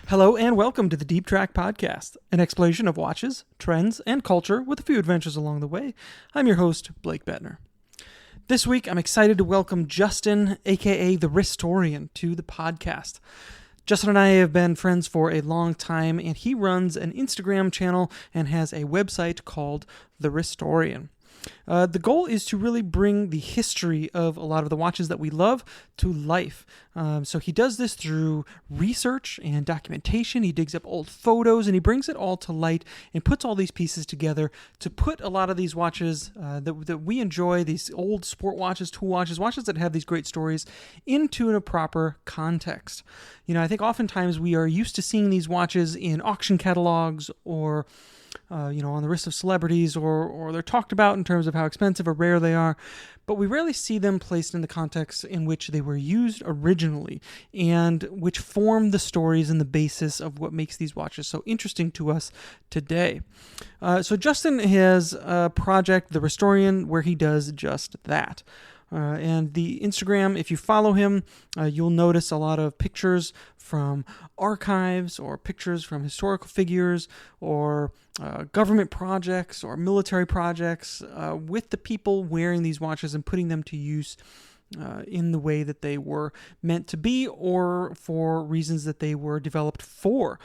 Hello and welcome to the Deep Track Podcast, an exploration of watches, trends, and culture with a few adventures along the way. I'm your host, Blake Bettner. This week, I'm excited to welcome Justin, aka the Wristorian, to the podcast. Justin and I have been friends for a long time, and he runs an Instagram channel and has a website called The Wristorian. The goal is to really bring the history of a lot of the watches that we love to life. So he does this through research and documentation. He digs up old photos and he brings it all to light and puts all these pieces together to put a lot of these watches that we enjoy, these old sport watches, tool watches, watches that have these great stories, into a proper context. You know, I think oftentimes we are used to seeing these watches in auction catalogs or on the wrists of celebrities, or they're talked about in terms of how expensive or rare they are, but we rarely see them placed in the context in which they were used originally and which form the stories and the basis of what makes these watches so interesting to us today. So Justin has a project, The Wristorian, where he does just that. And the Instagram, if you follow him, you'll notice a lot of pictures from archives or pictures from historical figures or government projects or military projects with the people wearing these watches and putting them to use in the way that they were meant to be or for reasons that they were developed for.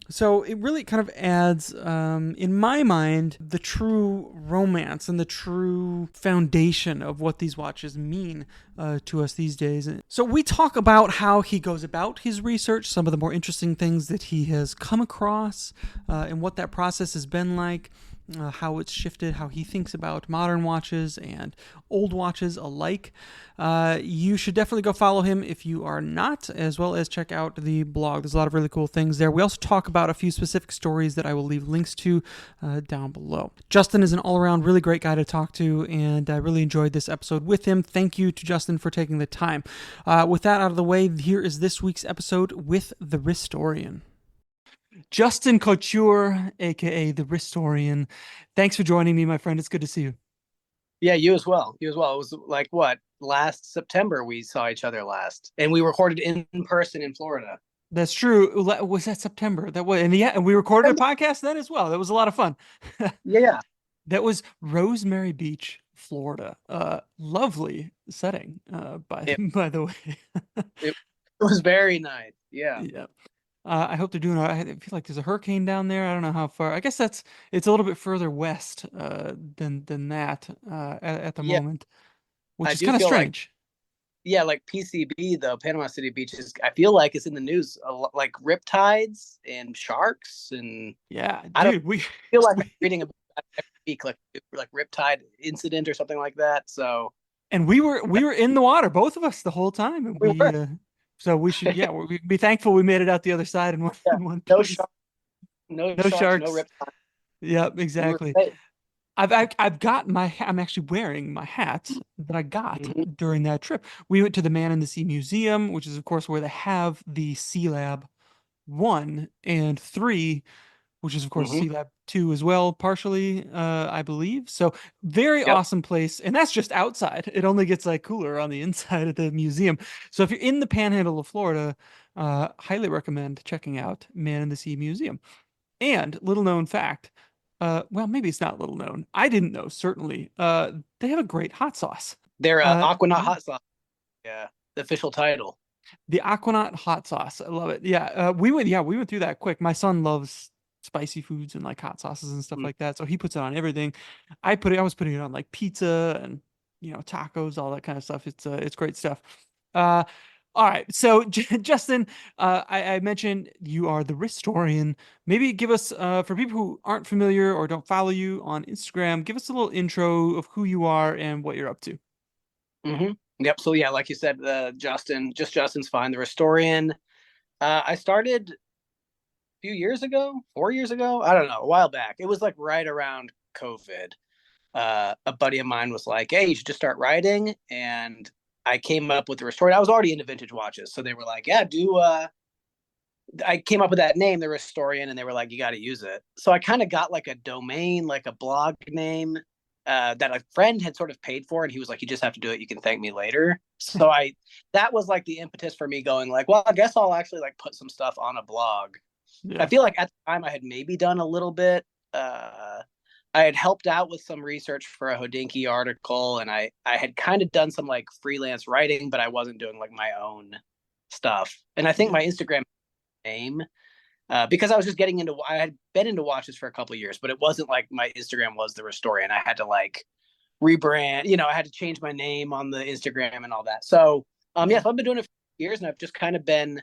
So it really kind of adds, in my mind, the true romance and the true foundation of what these watches mean to us these days. So we talk about how he goes about his research, some of the more interesting things that he has come across, and what that process has been like. How it's shifted, how he thinks about modern watches and old watches alike. You should definitely go follow him if you are not, as well as check out the blog. There's a lot of really cool things there. We also talk about a few specific stories that I will leave links to down below. Justin is an all-around really great guy to talk to, and I really enjoyed this episode with him. Thank you to Justin for taking the time. With that out of the way, here is this week's episode with the Wristorian. Justin Couture, aka the Wristorian. Thanks for joining me, my friend. It's good to see you. Yeah, you as well. You as well. It was like last September we saw each other last, and we recorded in person in Florida. That's true. Was that September? That was, and we recorded a podcast then as well. That was a lot of fun. Yeah. That was Rosemary Beach, Florida. Lovely setting, by the way. It was very nice. Yeah. Yeah. I hope they're doing. I feel like there's a hurricane down there. I don't know how far. I guess it's a little bit further west than that at the moment, which is kind of strange. Like PCB, the Panama City beaches, I feel like it's in the news, like riptides and sharks, and yeah, we feel like I'm reading about every week, like riptide incident or something like that. So, and we were in the water, both of us, the whole time, and we were. So we should, we'd be thankful we made it out the other side in one piece. No sharks, no reptiles. Yep, exactly. I've got I'm actually wearing my hat that I got during that trip. We went to the Man in the Sea Museum, which is of course where they have the Sea Lab 1 and 3, which is of course Sea Lab 2 as well, partially, I believe. So very awesome place. And that's just outside. It only gets like cooler on the inside of the museum. So if you're in the panhandle of Florida, highly recommend checking out Man in the Sea Museum. And little known fact, well, maybe it's not little known. I didn't know, certainly. They have a great hot sauce. Their Aquanaut hot sauce. Yeah, the official title. The Aquanaut hot sauce. I love it. Yeah, we went through that quick. My son loves spicy foods and like hot sauces and stuff like that, so he puts it on everything. I was putting it on like pizza and tacos, all that kind of stuff. It's great stuff. All right, so Justin, I mentioned you are the Wristorian. Maybe give us, for people who aren't familiar or don't follow you on Instagram, give us a little intro of who you are and what you're up to. Yep. So yeah, like you said, Justin's fine. The Wristorian. I started few years ago, 4 years ago, I don't know, a while back. It was like right around COVID. A buddy of mine was like, hey, you should just start writing. And I came up with the Wristorian. I was already into vintage watches. So they were like, yeah, I came up with that name, the Wristorian, and they were like, you got to use it. So I kind of got like a domain, like a blog name that a friend had sort of paid for. And he was like, you just have to do it. You can thank me later. So that was like the impetus for me going like, well, I guess I'll actually like put some stuff on a blog I Yeah. feel like at the time I had maybe done a little bit. Uh, I had helped out with some research for a Hodinkee article, and I had kind of done some like freelance writing, but I wasn't doing like my own stuff. And I think Yeah. my Instagram name, because I was just getting into, I had been into watches for a couple of years, but it wasn't like my Instagram was the Wristorian. I had to like rebrand, I had to change my name on the Instagram and all that. So, Yeah. so I've been doing it for years, and I've just kind of been,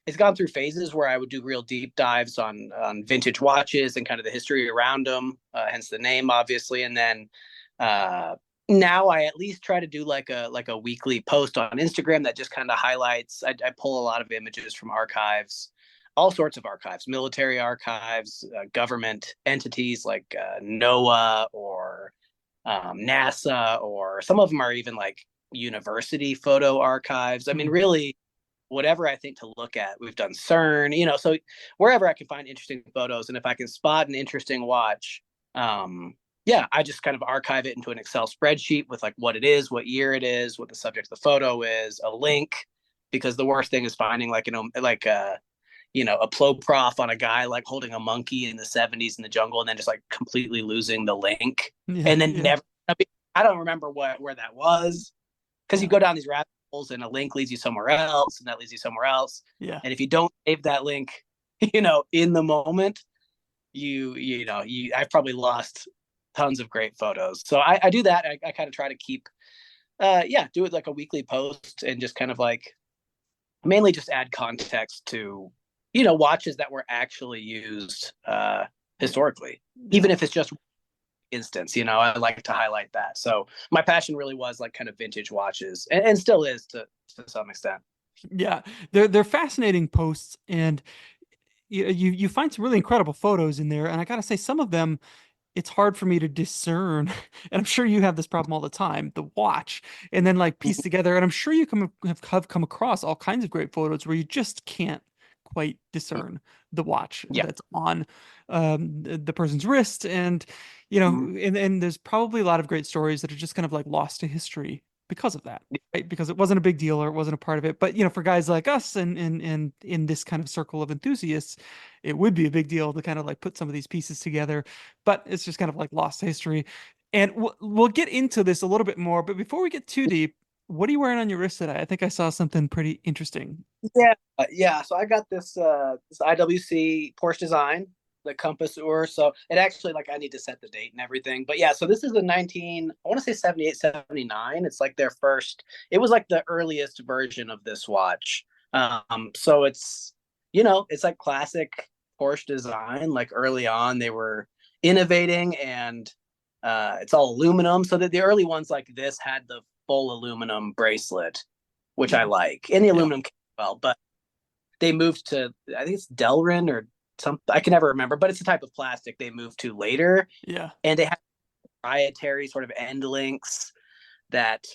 it's gone through phases where I would do real deep dives on vintage watches and kind of the history around them, hence the name, obviously. And then uh, now I at least try to do like a weekly post on Instagram that just kind of highlights. I pull a lot of images from archives, all sorts of archives, military archives, government entities like NOAA or NASA, or some of them are even like university photo archives. I mean, Mm. really, whatever I think to look at. We've done CERN, so wherever I can find interesting photos, and if I can spot an interesting watch, yeah, I just kind of archive it into an Excel spreadsheet with like what it is, what year it is, what the subject of the photo is, a link, because the worst thing is finding like a plow prof on a guy like holding a monkey in the 70s in the jungle, and then just like completely losing the link, Yeah. and then Yeah. never. I don't remember where that was, because you Yeah. go down these rabbit holes and a link leads you somewhere else, and that leads you somewhere else. Yeah. And if you don't save that link, in the moment, I've probably lost tons of great photos. So I do that. I kind of try to keep, do it like a weekly post, and just kind of like mainly just add context to, watches that were actually used historically, Yeah. even if it's just instance. I like to highlight that. So my passion really was like kind of vintage watches, and still is to some extent. Yeah. They're fascinating posts, and you find some really incredible photos in there. And I gotta say, some of them it's hard for me to discern, and I'm sure you have this problem all the time, the watch, and then like piece together. And I'm sure you have come across all kinds of great photos where you just can't quite discern the watch Yeah. that's on the person's wrist. And Mhm. and there's probably a lot of great stories that are just kind of like lost to history because of that, right? Because it wasn't a big deal or it wasn't a part of it. But for guys like us and in this kind of circle of enthusiasts, it would be a big deal to kind of like put some of these pieces together, but it's just kind of like lost history. And we'll get into this a little bit more, but before we get too deep, what are you wearing on your wrist today? I think I saw something pretty interesting. Yeah. So I got this IWC Porsche design, the Compass Ur. So it actually, like, I need to set the date and everything. But yeah, so this is the 19, I want to say 78, 79. It's like their first, it was like the earliest version of this watch. So it's like classic Porsche design. Like early on, they were innovating, and it's all aluminum. So that the early ones like this had the full aluminum bracelet, which I Yeah. like. And the Yeah. aluminum came well, but they moved to, I think it's Delrin or something. I can never remember, but it's a type of plastic they moved to later, Yeah. and they have proprietary sort of end links that,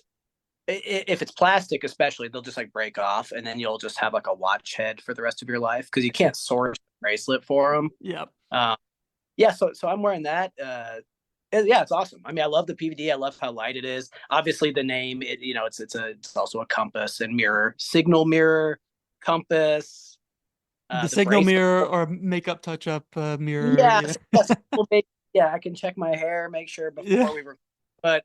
if it's plastic especially, they'll just like break off, and then you'll just have like a watch head for the rest of your life because you can't source a bracelet for them. Yeah. Um, yeah, so I'm wearing that. Yeah, it's awesome. I mean, I love the PVD. I love how light it is. Obviously, the name, it's also a compass and mirror, signal mirror, compass. The The signal bracelet. mirror or makeup touch up mirror. Yeah, Yeah. yeah, I can check my hair, make sure Yeah. before we record. But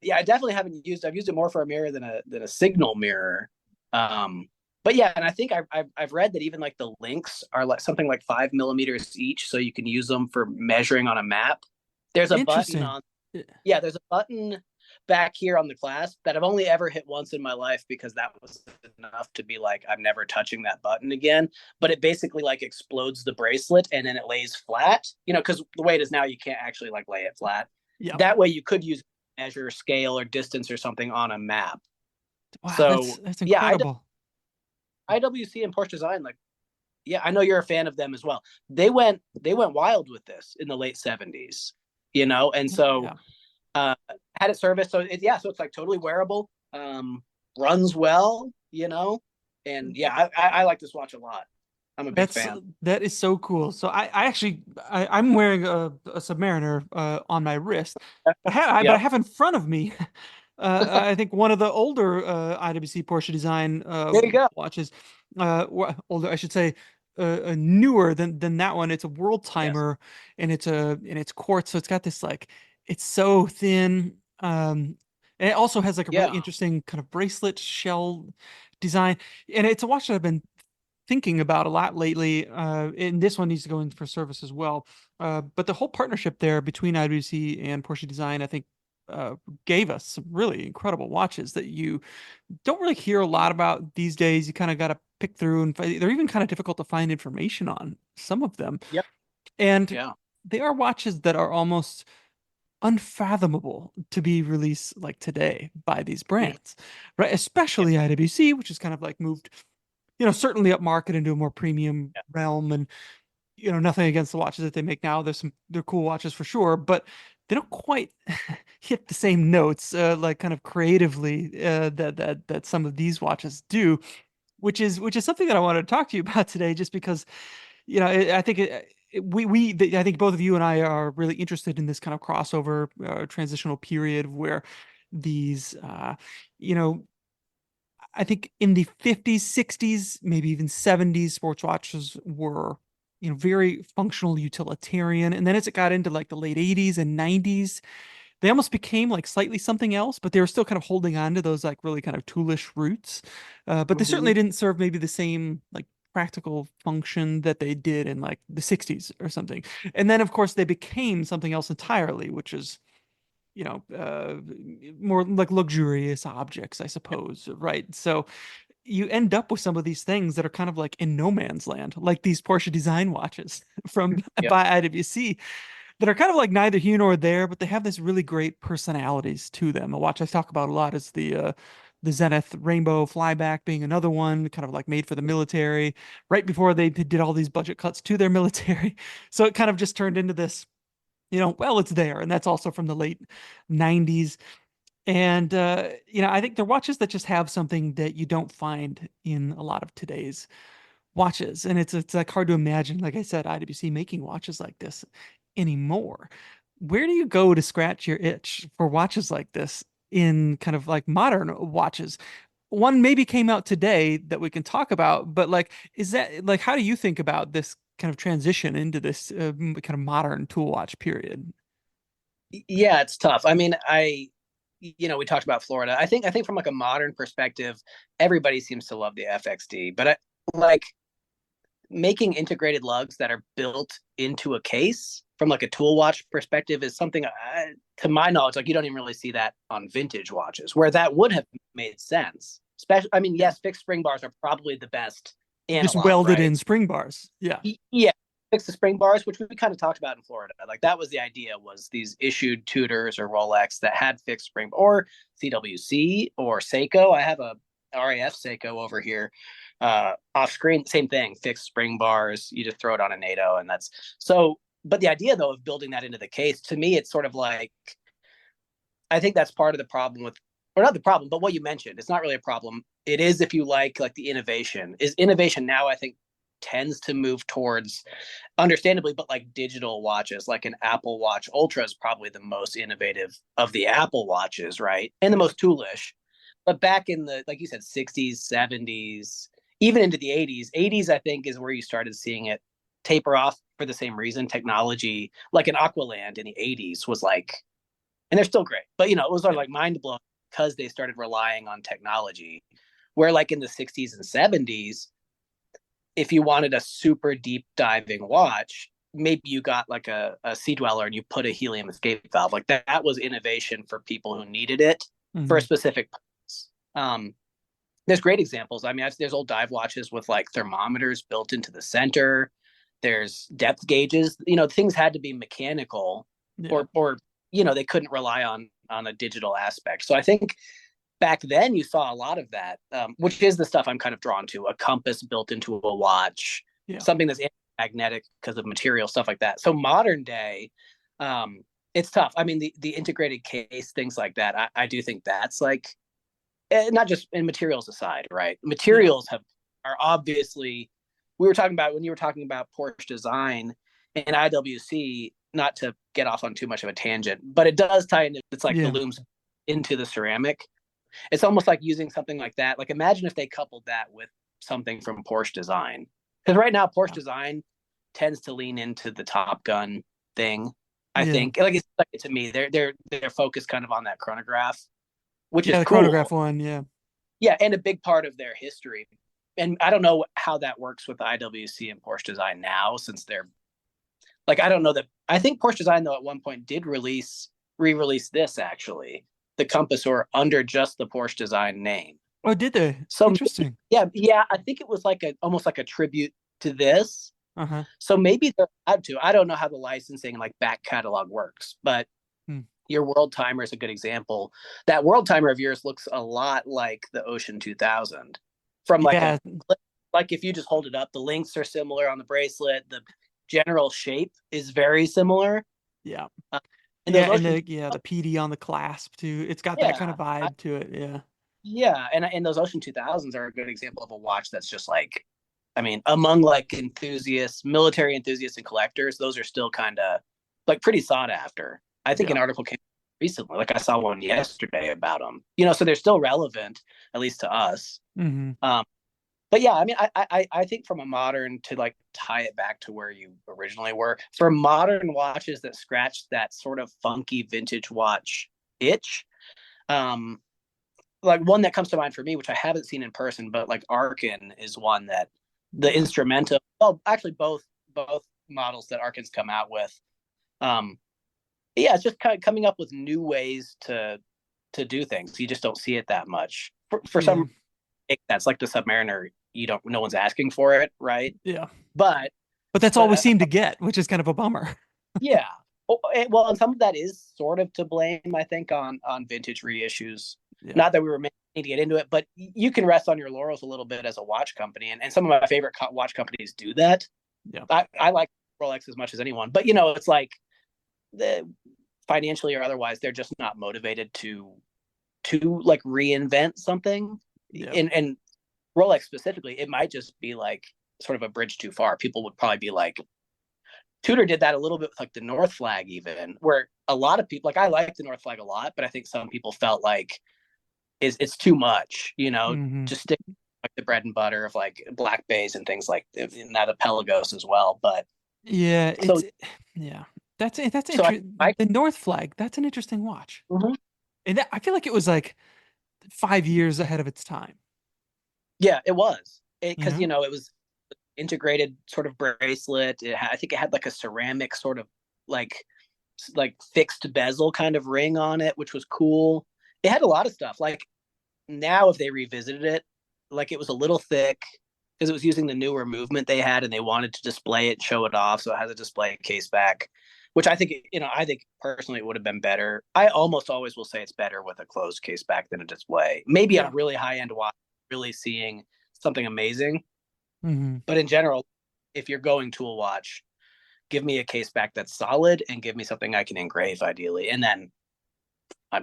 yeah, I definitely haven't used. I've used it more for a mirror than a signal mirror. Um, but yeah, and I think I've read that even like the links are like something like 5 millimeters each, so you can use them for measuring on a map. There's a button Interesting. on Yeah. Yeah, there's a button back here on the clasp that I've only ever hit once in my life, because that was enough to be like, I'm never touching that button again. But it basically like explodes the bracelet, and then it lays flat, because the way it is now, you can't actually like lay it flat. Yeah. That way you could use measure scale or distance or something on a map. Wow, So that's yeah, incredible. IWC and Porsche Design, like, yeah, I know you're a fan of them as well. They went wild with this in the late 70s, and so Yeah. uh, had it serviced. So so it's like totally wearable, runs well, and yeah, I like this watch a lot. I'm a big That's fan. that is so cool. So I'm wearing a Submariner on my wrist, but I Yep. have in front of me I think one of the older IWC Porsche design There you go. watches, older I should say, newer than that one. It's a world Yes. timer, and it's quartz, so it's got this like it's so thin. And it also has like a really Yeah. interesting kind of bracelet shell design, and it's a watch that I've been thinking about a lot lately. And this one needs to go in for service as well. But the whole partnership there between IWC and Porsche Design, I think, uh, gave us some really incredible watches that you don't really hear a lot about these days. You kind of got to pick through, and they're even kind of difficult to find information on some of them. Yep. And Yeah. they are watches that are almost unfathomable to be released like today by these Mhm. brands, right? Yep. Especially IWC, which is kind of like moved, certainly up market into a more premium Yeah. realm. And nothing against the watches that they make now. They're cool watches for sure, but they don't quite hit the same notes, like kind of creatively, that some of these watches do, which is something that I wanted to talk to you about today, just because I think I think both of you and I are really interested in this kind of crossover, transitional period where these, you know I think in the 50s, 60s, maybe even 70s, sports watches were, very functional utilitarian. And then as it got into like the late 80s and 90s, they almost became like slightly something else, but they were still kind of holding on to those like really kind of toolish roots. But they Hmm. certainly didn't serve maybe the same like practical function that they did in like the 60s or something. And then of course they became something else entirely, which is more like luxurious objects, I suppose, right? So you end up with some of these things that are kind of like in no man's land, like these Porsche design watches from Yep. by IWC that are kind of like neither here nor there, but they have this really great personalities to them. A watch I talk about a lot is the Zenith Rainbow Flyback being another one, kind of like made for the military, right before they did all these budget cuts to their military. So it kind of just turned into this, well, it's there. And that's also from the late 90s. And I think they're watches that just have something that you don't find in a lot of today's watches. And it's like hard to imagine, like I said, IWC making watches like this anymore. Where do you go to scratch your itch for watches like this in kind of like modern watches? One maybe came out today that we can talk about, but like, is that like, how do you think about this kind of transition into this kind of modern tool watch period? Yeah, it's tough. I mean, we talked about Florida. I think from like a modern perspective, everybody seems to love the FXD, but like making integrated lugs that are built into a case from like a tool watch perspective is something, to my knowledge, like you don't even really see that on vintage watches where that would have made sense. Especially, I mean, Yeah. yes, fixed spring bars are probably the best Just analog, welded right? in spring bars. Yeah. Yeah, fix the spring bars, which we kind of talked about in Florida. Like that was the idea, was these issued Tudors or Rolex that had fixed spring, or CWC or Seiko. I have a RAF Seiko over here, off screen. Same thing, fixed spring bars. You just throw it on a NATO, and that's so. But the idea though of building that into the case, to me, it's sort of like, I think that's part of the problem with, or not the problem, but what you mentioned. It's not really a problem. It is if you like the innovation. Is innovation now, I think, tends to move towards, understandably, but like digital watches, like an Apple Watch Ultra is probably the most innovative of the Apple watches, right? And the Yeah. most toolish. But back in the, like you said, 60s, 70s, even into the 80s, I think is where you started seeing it taper off for the same reason. Technology, like an Aqualand in the 80s was like, and they're still great, but it was sort of Yeah. like mind blowing because they started relying on technology. Where like in the 60s and 70s, if you wanted a super deep diving watch, maybe you got like a sea dweller and you put a helium escape valve. Like that was innovation for people who needed it for a Mhm. specific purpose. There's great examples. I mean, there's old dive watches with like thermometers built into the center. There's depth gauges. Things had to be mechanical, Yeah. or they couldn't rely on a digital aspect. So I think back then you saw a lot of that, which is the stuff I'm kind of drawn to. A compass built into a watch, Yeah. something that's magnetic because of material, stuff like that. So modern day, it's tough. I mean, the integrated case, things like that. I do think that's like, not just in materials aside, right? Yeah. Materials are obviously, we were talking about when you were talking about Porsche design and IWC. Not to get off on too much of a tangent, but it does tie into, it's like the Yeah. looms into the ceramic. It's almost like using something like that. Like imagine if they coupled that with something from Porsche design. Because right now Porsche design tends to lean into the Top Gun thing. I Yeah. think, like it's like to me, they're focused kind of on that chronograph, which Yeah, is the chronograph cool. one, yeah. Yeah, and a big part of their history. And I don't know how that works with IWC and Porsche design now, since they're like I don't know that I think Porsche design though at one point did re-release this actually, the Compass or under just the Porsche design name. Oh, did they? So Interesting. yeah, I think it was like a almost like a tribute to this. Uh-huh. So maybe they're allowed to. I don't know how the licensing and like back catalog works, but Hmm. your world timer is a good example. That world timer of yours looks a lot like the Ocean 2000 from like a Yeah, like if you just hold it up, the links are similar on the bracelet. The general shape is very similar. yeah. Uh, and Yeah, those and Ocean, the PD on the clasp too. It's got that kind yeah, of vibe to it. Yeah. yeah, and those Ocean 2000s are a good example of a watch that's just like, I mean, among like enthusiasts, military enthusiasts, and collectors, those are still kind of like pretty sought after. I think Yeah. an article came recently, like I saw one yesterday about them. You know, so they're still relevant, at least to us. Hmm. Um, but yeah, I mean, I think from a modern to like tie it back to where you originally were for modern watches that scratch that sort of funky vintage watch itch. Um, like one that comes to mind for me, which I haven't seen in person, but like Arkin is one that the Yeah. instrumental. Well, actually, both models that Arkin's come out with. Um, yeah, it's just kind of coming up with new ways to do things. You just don't see it that much. For Yeah. some, that's like the Submariner. You don't. No one's asking for it, right? Yeah. But But that's all but we seem to get, which is kind of a bummer. yeah. Oh, well, and some of that is sort of to blame, I think, on vintage reissues. Yeah. Not that we were meaning to get into it, but you can rest on your laurels a little bit as a watch company, and some of my favorite watch companies do that. Yeah. I like Rolex as much as anyone, but you know, it's like the financially or otherwise, they're just not motivated to like reinvent something. Yeah. And Rolex specifically, it might just be like sort of a bridge too far. People would probably be like, Tudor did that a little bit with like the North Flag, even where a lot of people like I like the North Flag a lot, but I think some people felt like it's too much, you know, Hmm. just stick like the bread and butter of like black bays and things like that, the Pelagos as well. But Yeah, so yeah. That's so interesting. The North Flag, that's an interesting watch. mhm. And I feel like it was like 5 years ahead of its time, Yeah, it was you because know? you know it was integrated sort of bracelet. I think it had like a ceramic sort of like fixed bezel kind of ring on it, which was cool. It had a lot of stuff. Like now, if they revisited it, like it was a little thick because it was using the newer movement they had, and they wanted to display it, show it off, so it has a display case back. Which I think, you know, I think personally it would have been better. I almost always will say it's better with a closed case back than a display. Maybe on Yeah. a really high end watch, really seeing something amazing. Hmm. But in general, if you're going to a watch, give me a case back that's solid and give me something I can engrave ideally. And then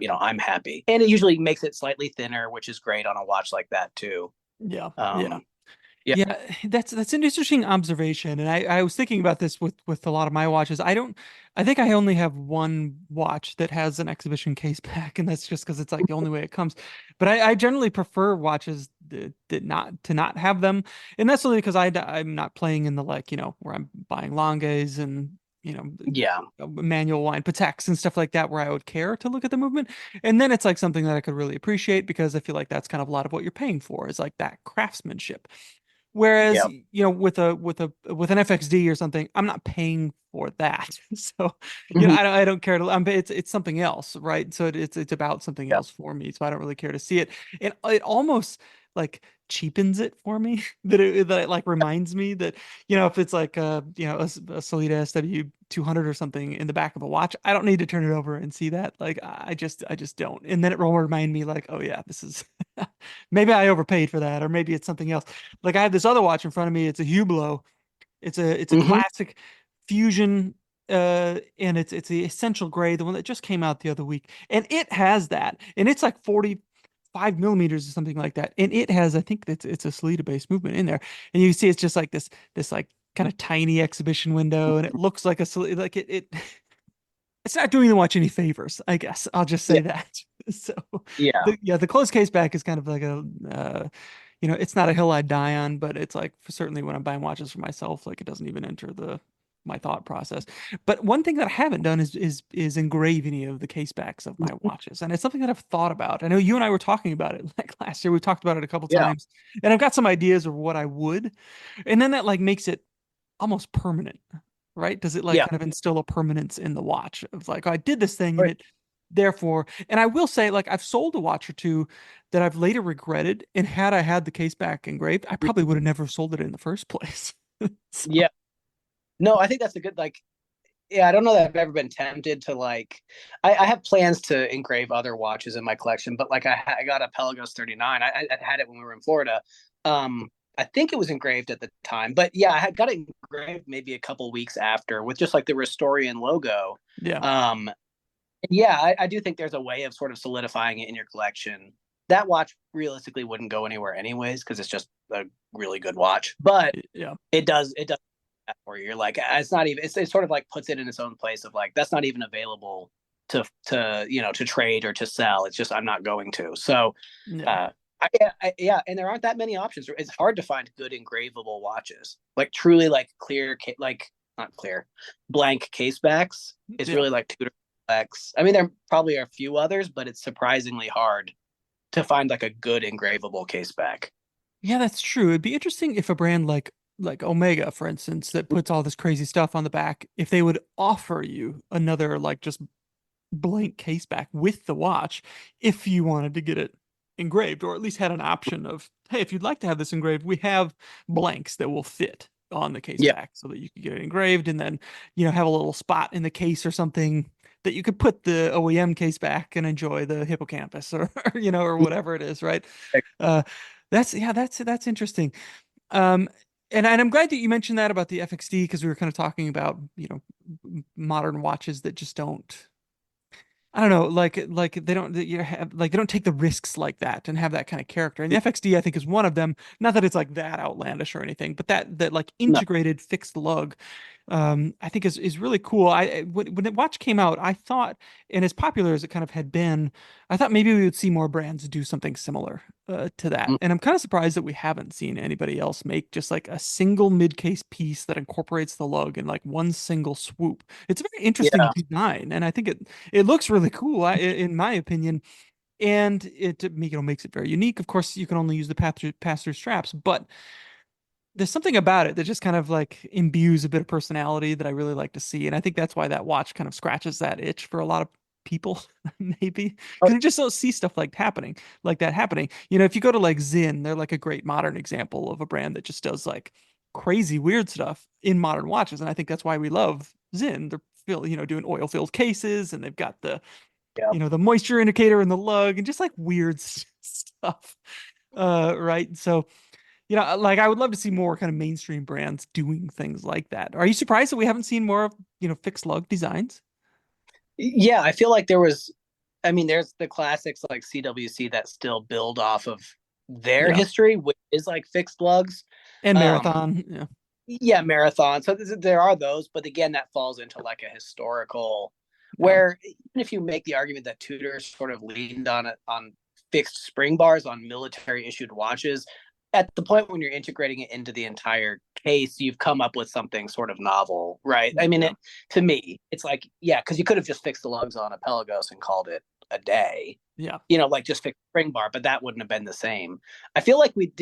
you know, I'm happy. And it usually makes it slightly thinner, which is great on a watch like that too. Yeah. Yeah. Um, yeah. Yeah, that's an interesting observation, and I was thinking about this with a lot of my watches. I think I only have one watch that has an exhibition case back, and that's just because it's like the only way it comes. But I generally prefer watches that not have them, and that's only because I'm not playing in the like where I'm buying Langes and Yeah. manual wine Pateks and stuff like that where I would care to look at the movement, and then it's like something that I could really appreciate because I feel like that's kind of a lot of what you're paying for is like that craftsmanship. Whereas, Yeah. with an FXD or something, I'm not paying for that. So, Mhm. I don't care to. It's something else, right? So it's about something Yeah. else for me. So I don't really care to see it. And it almost like cheapens it for me that it like reminds me that if it's like a Solita SW 200 or something in the back of a watch, I don't need to turn it over and see that. Like I just don't. And then it will remind me like, oh yeah, this is maybe I overpaid for that, or maybe it's something else. Like I have this other watch in front of me. It's a Hublot. It's a Hmm. classic fusion, and it's the essential gray, the one that just came out the other week, and it has that, and it's like 45 millimeters or something like that, and it has I think it's a Salida based movement in there, and you see it's just like this like kind of tiny exhibition window, and it looks like like it it's not doing the watch any favors, I guess. I'll just Yeah. say that. So Yeah. the closed case back is kind of like a it's not a hill I'd die on, but it's like certainly when I'm buying watches for myself, like it doesn't even enter the my thought process. But one thing that I haven't done is engrave any of the case backs of my watches, and it's something that I've thought about. I know you and I were talking about it like last year. We talked about it a couple Yeah. times, and I've got some ideas of what I would, and then that like makes it almost permanent, right? Does it like Yeah. kind of instill a permanence in the watch of like, oh, I did this thing and Right. it therefore, and I will say, like, I've sold a watch or two that I've later regretted, and had I had the case back engraved, I probably would have never sold it in the first place. So, Yeah. No, I think that's a good like. Yeah, I don't know that I've ever been tempted to like. I have plans to engrave other watches in my collection, but like I got a Pelagos 39. I had it when we were in Florida. I think it was engraved at the time, but yeah, I had got it engraved maybe a couple weeks after with just like the Wristorian logo. yeah, Um, yeah, I do think there's a way of sort of solidifying it in your collection. That watch realistically wouldn't go anywhere anyways because it's just a really good watch, but yeah. it does that for you. You're like, it's not even. It sort of like puts it in its own place of like that's not even available to trade or to sell. It's just I'm not going to. So, Yeah. uh, yeah, and there aren't that many options. It's hard to find good engravable watches, like truly like clear, like not clear, blank case backs. It's Yeah. really like Tudor backs. I mean, there probably are a few others, but it's surprisingly hard to find like a good engravable case back. Yeah, that's true. It'd be interesting if a brand like Omega, for instance, that puts all this crazy stuff on the back, if they would offer you another like just blank case back with the watch if you wanted to get it engraved, or at least had an option of, hey, if you'd like to have this engraved, we have blanks that will fit on the case Yeah, back so that you could get it engraved, and then have a little spot in the case or something that you could put the OEM case back and enjoy the hippocampus or or whatever it is, right? uh that's interesting. um and I'm glad that you mentioned that about the FXD, because we were kind of talking about modern watches that just don't, I don't know, like they don't you have like they don't take the risks like that and have that kind of character. And the FXD I think is one of them. Not that it's like that outlandish or anything, but that like no, integrated fixed lug, I think is really cool. When the watch came out, I thought, and as popular as it kind of had been, I thought maybe we would see more brands do something similar to that. And I'm kind of surprised that we haven't seen anybody else make just like a single mid-case piece that incorporates the lug in like one single swoop. It's a very interesting yeah, design, and I think it looks really cool, in my opinion, and makes it very unique. Of course, you can only use the pass-through straps, but there's something about it that just kind of like imbues a bit of personality that I really like to see. And I think that's why that watch kind of scratches that itch for a lot of people, maybe oh, because you just don't see stuff like that happening. If you go to like Zinn, they're like a great modern example of a brand that just does like crazy weird stuff in modern watches. And I think that's why we love Zinn. They're doing oil-filled cases, and they've got yeah. the moisture indicator in the lug and just like weird stuff. Right. So, like I would love to see more kind of mainstream brands doing things like that. Are you surprised that we haven't seen more of, fixed lug designs? Yeah, I feel like there was, I mean, there's the classics like CWC that still build off of their Yeah. history, which is like fixed lugs. And Um, Marathon. Yeah. yeah, marathon. So there are those, but again, that falls into like a historical, Yeah. where even if you make the argument that Tudor sort of leaned on it on fixed spring bars on military issued watches, at the point when you're integrating it into the entire case, you've come up with something sort of novel, right? I mean, Yeah. to me, it's like, yeah, because you could have just fixed the lugs on a Pelagos and called it a day, Yeah. like just fix spring bar, but that wouldn't have been the same. I feel like we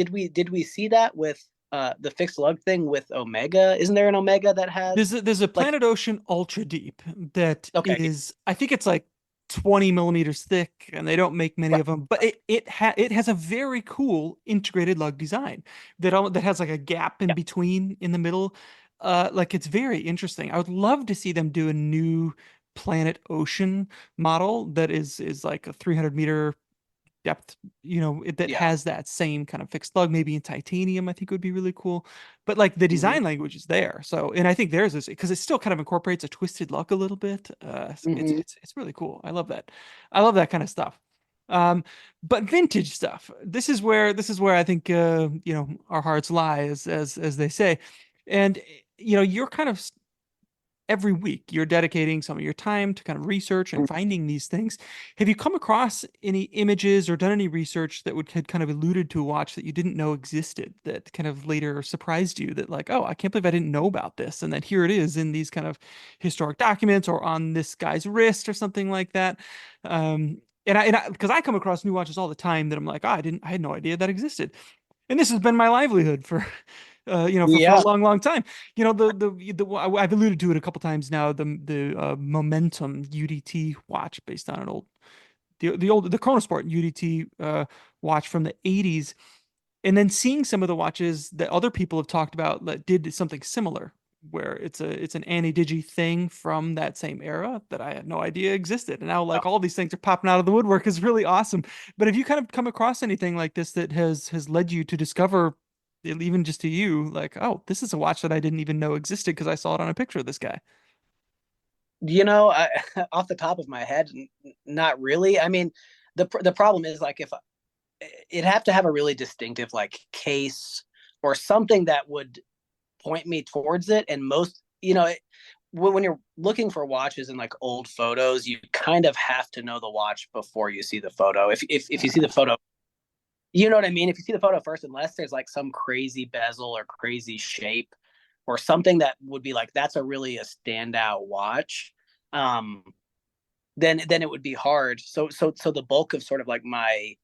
see that with the fixed lug thing with Omega. Isn't there an Omega that has There's a like Planet Ocean Ultra Deep that okay, is, I think it's like 20 millimeters thick, and they don't make many right, of them, but it has a very cool integrated lug design that has like a gap in yeah, between in the middle. Like it's very interesting. I would love to see them do a new Planet Ocean model that is like a 300-meter depth, that yeah, has that same kind of fixed lug, maybe in titanium. I think would be really cool. But like the hmm design language is there. So, and I think theirs is because it still kind of incorporates a twisted lug a little bit. So it's hmm it's really cool. I love that. I love that kind of stuff. Um, but vintage stuff. This is where I think our hearts lie, as they say. And you're kind of every week you're dedicating some of your time to kind of research and finding these things. Have you come across any images or done any research that would had kind of alluded to a watch that you didn't know existed that kind of later surprised you that like, oh, I can't believe I didn't know about this, and then here it is in these kind of historic documents or on this guy's wrist or something like that? Because I come across new watches all the time that I'm like, oh, I had no idea that existed, and this has been my livelihood for for a Yeah. long long time. I've alluded to it a couple times now, the Momentum UDT watch based on an old the Chronosport UDT watch from the 80s, and then seeing some of the watches that other people have talked about that did something similar, where it's an anti-digi thing from that same era that I had no idea existed, and now like all these things are popping out of the woodwork is really awesome. But have you kind of come across anything like this that has led you to discover, even just to you, like, oh, this is a watch that I didn't even know existed because I saw it on a picture of this guy? I, off the top of my head, not really. I mean, the problem is like if it'd have to have a really distinctive like case or something that would point me towards it. And most, when you're looking for watches in like old photos, you kind of have to know the watch before you see the photo. If you see the photo, you know what I mean? If you see the photo first, unless there's like some crazy bezel or crazy shape or something that would be like, that's a standout watch. Um, then it would be hard. So the bulk of sort of like my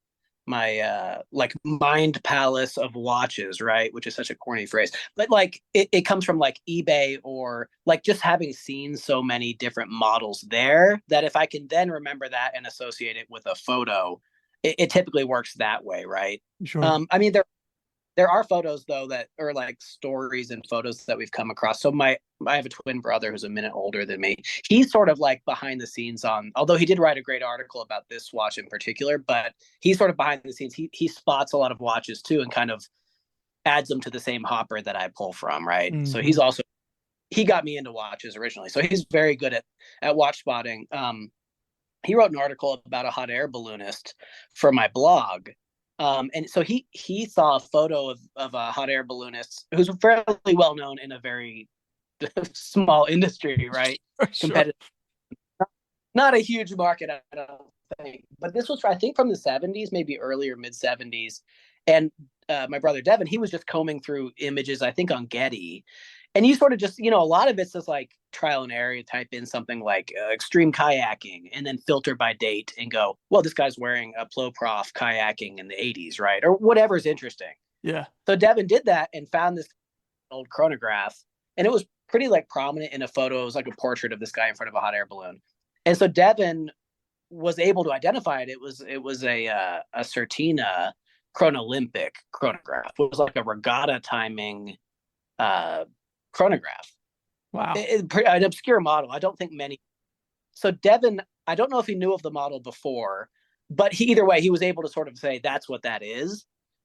like mind palace of watches, right, which is such a corny phrase, but like it comes from like eBay or like just having seen so many different models there that if I can then remember that and associate it with a photo, it typically works that way, right? Sure. I mean, there are photos though that are like stories and photos that we've come across. So I have a twin brother who's a minute older than me. He's sort of like behind the scenes on, although he did write a great article about this watch in particular, but he's sort of behind the scenes. He spots a lot of watches too and kind of adds them to the same hopper that I pull from, right? So Hmm. he got me into watches originally. So he's very good at watch spotting. He wrote an article about a hot air balloonist for my blog. And so he saw a photo of a hot air balloonist who's fairly well known in a very small industry, right? Sure. Competitive, not a huge market, I don't think. But this was, I think, from the 70s, maybe early or mid 70s. And my brother Devin, he was just combing through images, I think, on Getty. And you sort of just, a lot of it's just like trial and error. You type in something like extreme kayaking and then filter by date and go, well, this guy's wearing a Ploprof kayaking in the 80s, right? Or whatever's interesting. Yeah. So Devin did that and found this old chronograph. And it was pretty like prominent in a photo. It was like a portrait of this guy in front of a hot air balloon. And so Devin was able to identify it. It was a Certina Chronolympic chronograph. It was like a regatta timing uh, chronograph. Wow. An obscure model. I don't think many. So Devin, I don't know if he knew of the model before, but either way, he was able to sort of say that's what that is.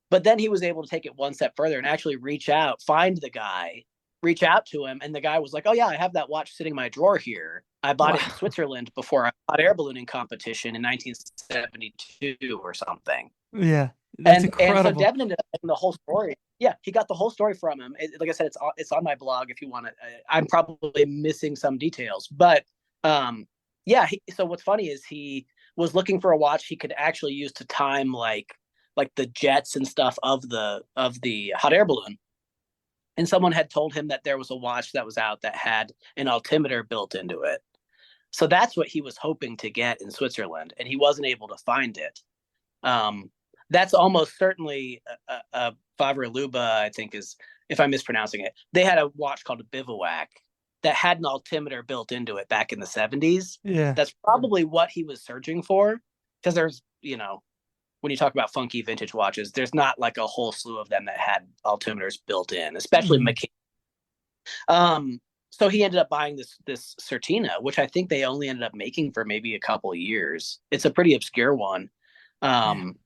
But then he was able to take it one step further and actually reach out, find the guy, reach out to him, and the guy was like, "Oh yeah, I have that watch sitting in my drawer here. I bought it in Wow. Switzerland before a hot air ballooning competition in 1972 or something." Yeah. That's And so incredible. Devin ended up getting the whole story. Yeah, he got the whole story from him. Like I said, it's on my blog if you want to. I'm probably missing some details, but yeah. So what's funny is he was looking for a watch he could actually use to time like the jets and stuff of the hot air balloon. And someone had told him that there was a watch that was out that had an altimeter built into it. So that's what he was hoping to get in Switzerland, and he wasn't able to find it. Um, that's almost certainly a Favre Luba, I think is, if I'm mispronouncing it. They had a watch called a Bivouac that had an altimeter built into it back in the 70s. Yeah. That's probably what he was searching for, because there's, when you talk about funky vintage watches, there's not like a whole slew of them that had altimeters built in, especially Mhm. mechanical. So he ended up buying this Certina, which I think they only ended up making for maybe a couple of years. It's a pretty obscure one. Yeah. Um,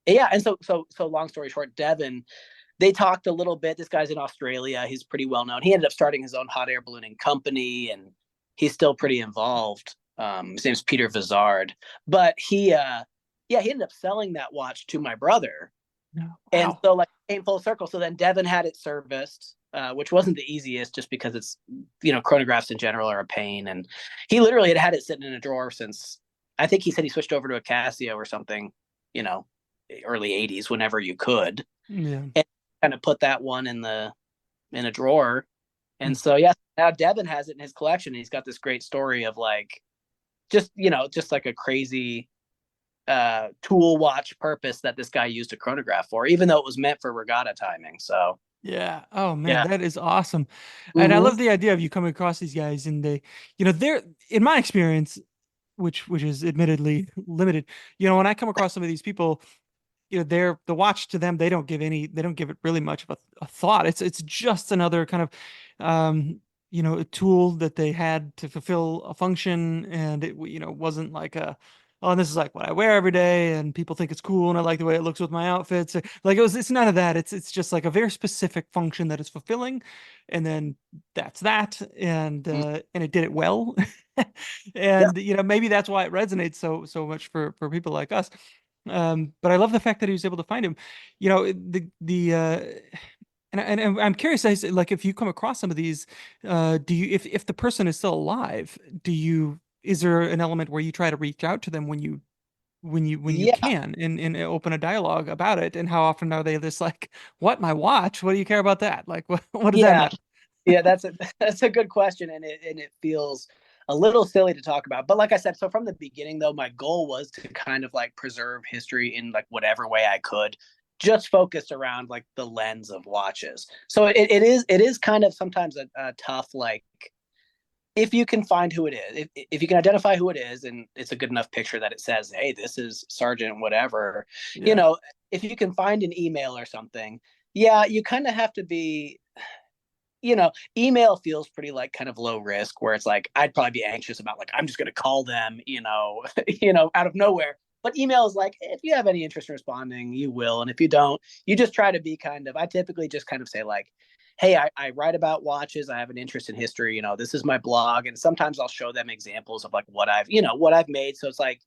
yeah, and so long story short, Devin, they talked a little bit. This guy's in Australia. He's pretty well known. He ended up starting his own hot air ballooning company, and he's still pretty involved. His name's Peter Vizard, but he ended up selling that watch to my brother. No. And Wow. so like came full circle. So then Devin had it serviced, which wasn't the easiest, just because it's, chronographs in general are a pain. And he literally had it sitting in a drawer since, I think he said he switched over to a Casio or something, you know, early '80s, whenever you could, Yeah. and kind of put that one in a drawer. Mm. And so yeah, now Devin has it in his collection. He's got this great story of like just like a crazy tool watch purpose that this guy used a chronograph for, even though it was meant for regatta timing. So Yeah. Oh man, yeah. that is awesome. And I Mm-hmm. love the idea of you coming across these guys and they, they're in my experience, which is admittedly limited. When I come across some of these people, they're the watch to them, they don't give it really much of a thought. It's just another kind of a tool that they had to fulfill a function, and it wasn't like a, oh, this is like what I wear every day and people think it's cool and I like the way it looks with my outfits. Like it's none of that. It's just like a very specific function that it's fulfilling, and then that's that. And it did it well. Yeah. And maybe that's why it resonates so much for people like us. But I love the fact that he was able to find him. The and I'm curious, like if you come across some of these, do you, if the person is still alive, is there an element where you try to reach out to them when you Yeah. can and open a dialogue about it? And how often are they just like, what, my watch? What do you care about that? Like, what does that Yeah. matter? Yeah, that's a good question, and it feels a little silly to talk about. But like I said, so from the beginning though, my goal was to kind of like preserve history in like whatever way I could, just focused around like the lens of watches. So it is kind of sometimes a tough, like, if you can find who it is, if you can identify who it is, and it's a good enough picture that it says, hey, this is Sergeant whatever, you Yeah. know, if you can find an email or something, yeah, you kind of have to be, email feels pretty like kind of low risk, where it's like I'd probably be anxious about like I'm just going to call them, out of nowhere. But email is like, if you have any interest in responding, you will, and if you don't, you just try to be kind of. I typically just kind of say like, hey, I write about watches. I have an interest in history. This is my blog, and sometimes I'll show them examples of like what I've made. So it's like,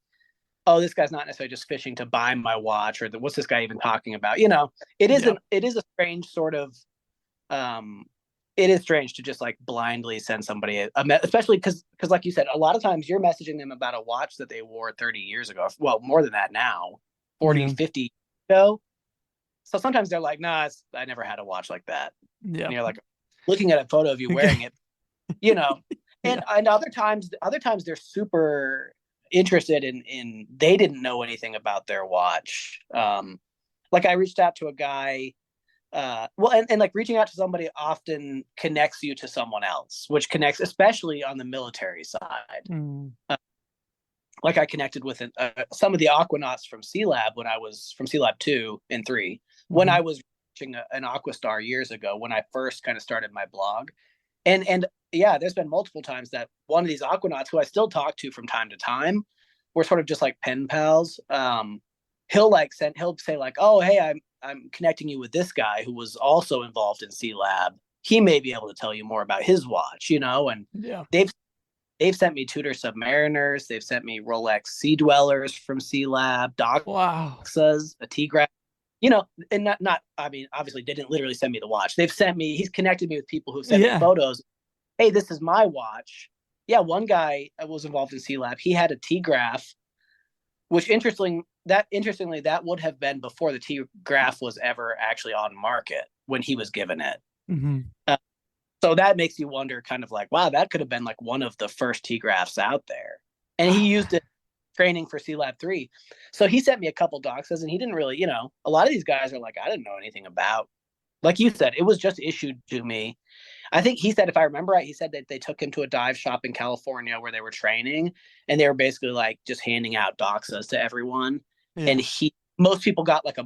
oh, this guy's not necessarily just fishing to buy my watch, or what's this guy even talking about? Yeah. It is a strange sort of um it is strange to just like blindly send somebody especially because like you said, a lot of times you're messaging them about a watch that they wore 30 years ago, well, more than that now, 40, Yeah. 50 years ago. So sometimes they're like, nah, I never had a watch like that. Yeah. And you're like looking at a photo of you wearing it, you know Yeah. and other times they're super interested in they didn't know anything about their watch. Like I reached out to a guy, well, and like reaching out to somebody often connects you to someone else, which connects especially on the military side. Mm. Like I connected with some of the aquanauts from C Lab when I was from C Lab 2 and 3, when Hmm. I was reaching an Aquastar years ago, when I first kind of started my blog. And yeah, there's been multiple times that one of these aquanauts, who I still talk to from time to time, we're sort of just like pen pals. He'll say like, oh, hey, I'm connecting you with this guy who was also involved in C Lab. He may be able to tell you more about his watch, and Yeah. they've they've sent me Tudor Submariners, they've sent me Rolex Sea Dwellers from C Lab, Wow. Doxas, a T-Graph, and not I mean, obviously they didn't literally send me the watch. He's connected me with people who've sent me Yeah. photos. Hey, this is my watch. Yeah, one guy was involved in C Lab. He had a T-Graph, which interestingly, that would have been before the T-Graph was ever actually on market when he was given it. Hmm. Uh, so that makes you wonder, kind of like, wow, that could have been like one of the first T-Graphs out there. And he Wow. used it training for C Lab 3. So he sent me a couple doxes, and he didn't really, a lot of these guys are like, I didn't know anything about. Like you said, it was just issued to me. I think he said, if I remember right, he said that they took him to a dive shop in California where they were training, and they were basically like just handing out doxas to everyone. And Yeah. most people got like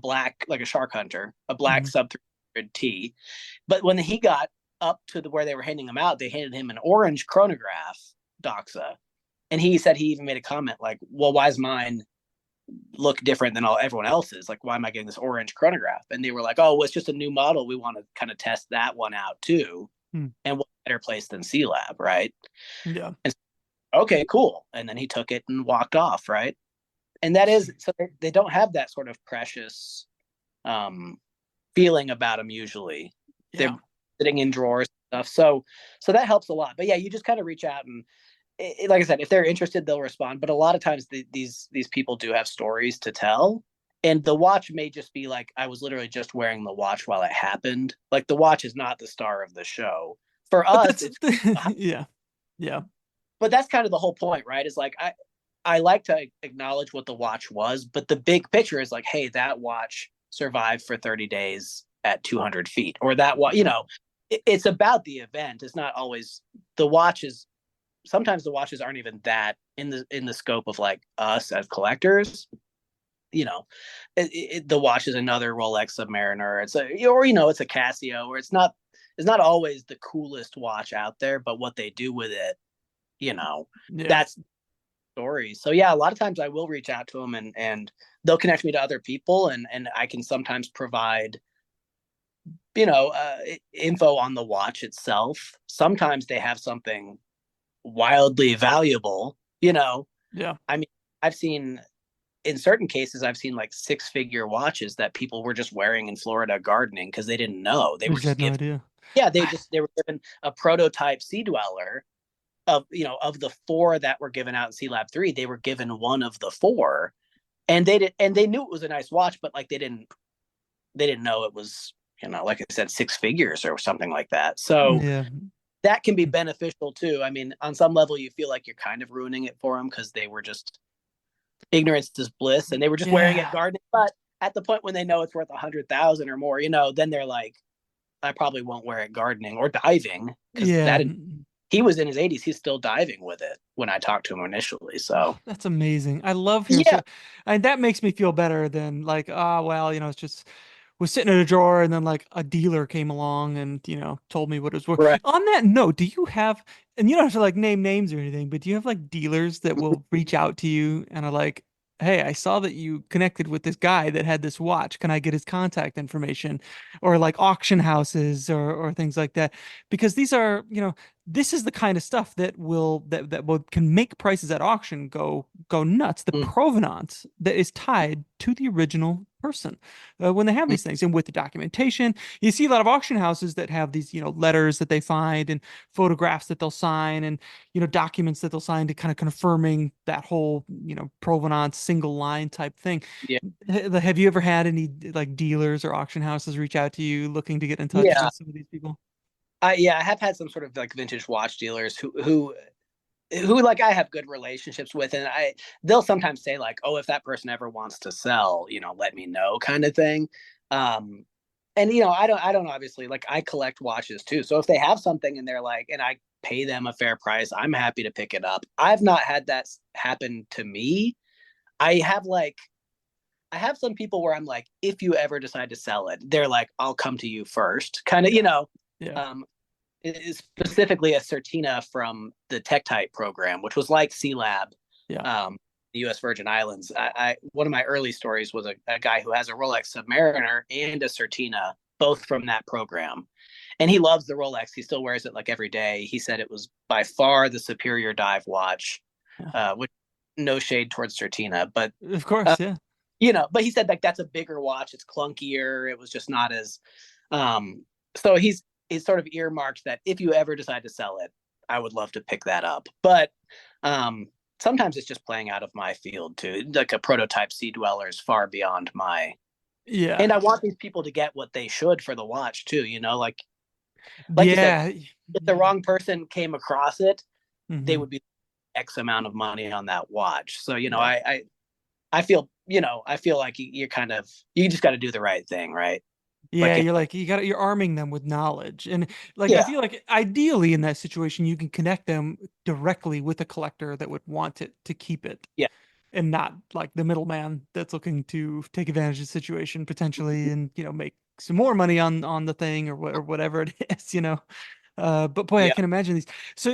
like a shark hunter, a black Hmm. sub 300 T. But when he got up to where they were handing him out, they handed him an orange chronograph doxa. And he said he even made a comment like, well, why is mine look different than everyone else's? Like, why am I getting this orange chronograph? And they were like, oh, well, it's just a new model. We want to kind of test that one out too. Hmm. And what better place than C Lab, right? Yeah. And okay, cool. And then he took it and walked off, right? And that is, so they don't have that sort of precious, um, feeling about them usually. They're Yeah. sitting in drawers and stuff. So that helps a lot. But yeah, you just kind of reach out and like I said, if they're interested, they'll respond. But a lot of times these people do have stories to tell. And the watch may just be like, I was literally just wearing the watch while it happened. Like the watch is not the star of the show. For But us, that's it's yeah. Yeah. but that's kind of the whole point, right? Is like I like to acknowledge what the watch was, but the big picture is like, hey, that watch survived for 30 days at 200 feet, or that watch, it's about the event. It's not always the watches. Sometimes the watches aren't even that in the scope of like us as collectors. The watch is another Rolex Submariner. It's it's a Casio, or it's not always the coolest watch out there, but what they do with it, Yeah. that's stories. So yeah, a lot of times I will reach out to them and they'll connect me to other people and I can sometimes provide info on the watch itself. Sometimes they have something wildly valuable. Yeah. I mean, I've seen in certain cases I've seen like six-figure watches that people were just wearing in Florida gardening because they didn't know. They I were just just had no given idea. yeah, they were given a prototype Sea Dweller of the four that were given out in Sea Lab 3, they were given one of the four, and they knew it was a nice watch, but like they didn't know it was, like I said, six figures or something like that. So Yeah. that can be beneficial too. I mean, on some level you feel like you're kind of ruining it for them because they were just ignorance is bliss and they were just wearing it Yeah. gardening. But at the point when they know it's worth 100,000 or more, then they're like, I probably won't wear it gardening or diving because Yeah. he was in his 80s. He's still diving with it when I talked to him initially. Oh, So that's amazing. I love hearing yeah, so, and that makes me feel better than like, well, it's just was sitting in a drawer and then like a dealer came along and, told me what it was worth. right. On that note, do you have, and you don't have to like name names or anything, but do you have like dealers that will reach out to you and are like, hey, I saw that you connected with this guy that had this watch. Can I get his contact information? Or like auction houses or things like that? Because these are, this is the kind of stuff that can make prices at auction go nuts. The Mm, provenance that is tied to the original person when they have mm, these things, and with the documentation, you see a lot of auction houses that have these letters that they find and photographs that they'll sign and documents that they'll sign to kind of confirming that whole provenance single line type thing. yeah. Have you ever had any like dealers or auction houses reach out to you looking to get in touch Yeah. with some of these people? I have had some sort of like vintage watch dealers who like I have good relationships with, and they'll sometimes say like, oh, if that person ever wants to sell, let me know, kind of thing. Um, and I don't obviously, like, I collect watches too, so if they have something and they're like, and I pay them a fair price, I'm happy to pick it up. I've not had that happen to me. I have like I have some people where I'm like, if you ever decide to sell it, they're like, I'll come to you first, kind of, Yeah. um, specifically a Certina from the Tech Type program, which was like C Lab, Yeah. the U.S. Virgin Islands. One of my early stories was a guy who has a Rolex Submariner and a Certina, both from that program, and he loves the Rolex. He still wears it like every day. He said it was by far the superior dive watch, Yeah. which no shade towards Certina, but Of uh, course, yeah. but he said like that's a bigger watch. It's clunkier. It was just not as so he's sort of earmarked that if you ever decide to sell it, I would love to pick that up. But sometimes it's just playing out of my field too. Like a prototype Sea Dweller is far beyond my, Yeah. and I want these people to get what they should for the watch too. Like you said, Yeah. if the wrong person came across it, they Hmm. would be X amount of money on that watch. So Yeah. I feel like you're kind of, you just got to do the right thing, right? Yeah, Like if, you're like you're arming them with knowledge. And like I yeah, feel like ideally in that situation you can connect them directly with a collector that would want it to keep it yeah, and not like the middleman that's looking to take advantage of the situation potentially and make some more money on the thing or whatever it is. But boy, I yeah. can imagine these. So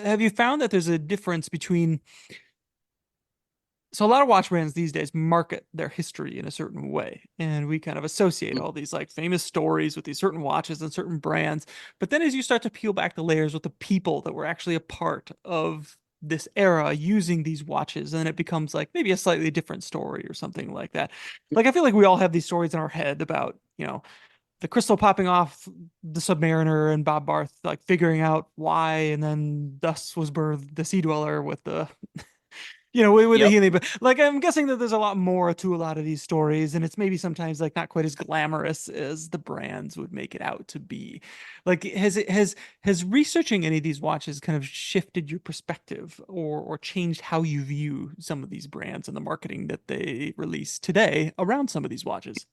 have you found that there's a difference between, so a lot of watch brands these days market their history in a certain way, and we kind of associate Mm, all these like famous stories with these certain watches and certain brands. But then as you start to peel back the layers with the people that were actually a part of this era using these watches, then it becomes like maybe a slightly different story or something like that. Like I feel like we all have these stories in our head about, the crystal popping off the Submariner and Bob Barth like figuring out why, and then thus was birthed the Sea Dweller with the with the Yep. healing. But like I'm guessing that there's a lot more to a lot of these stories, and it's maybe sometimes like not quite as glamorous as the brands would make it out to be. Like has researching any of these watches kind of shifted your perspective or changed how you view some of these brands and the marketing that they release today around some of these watches?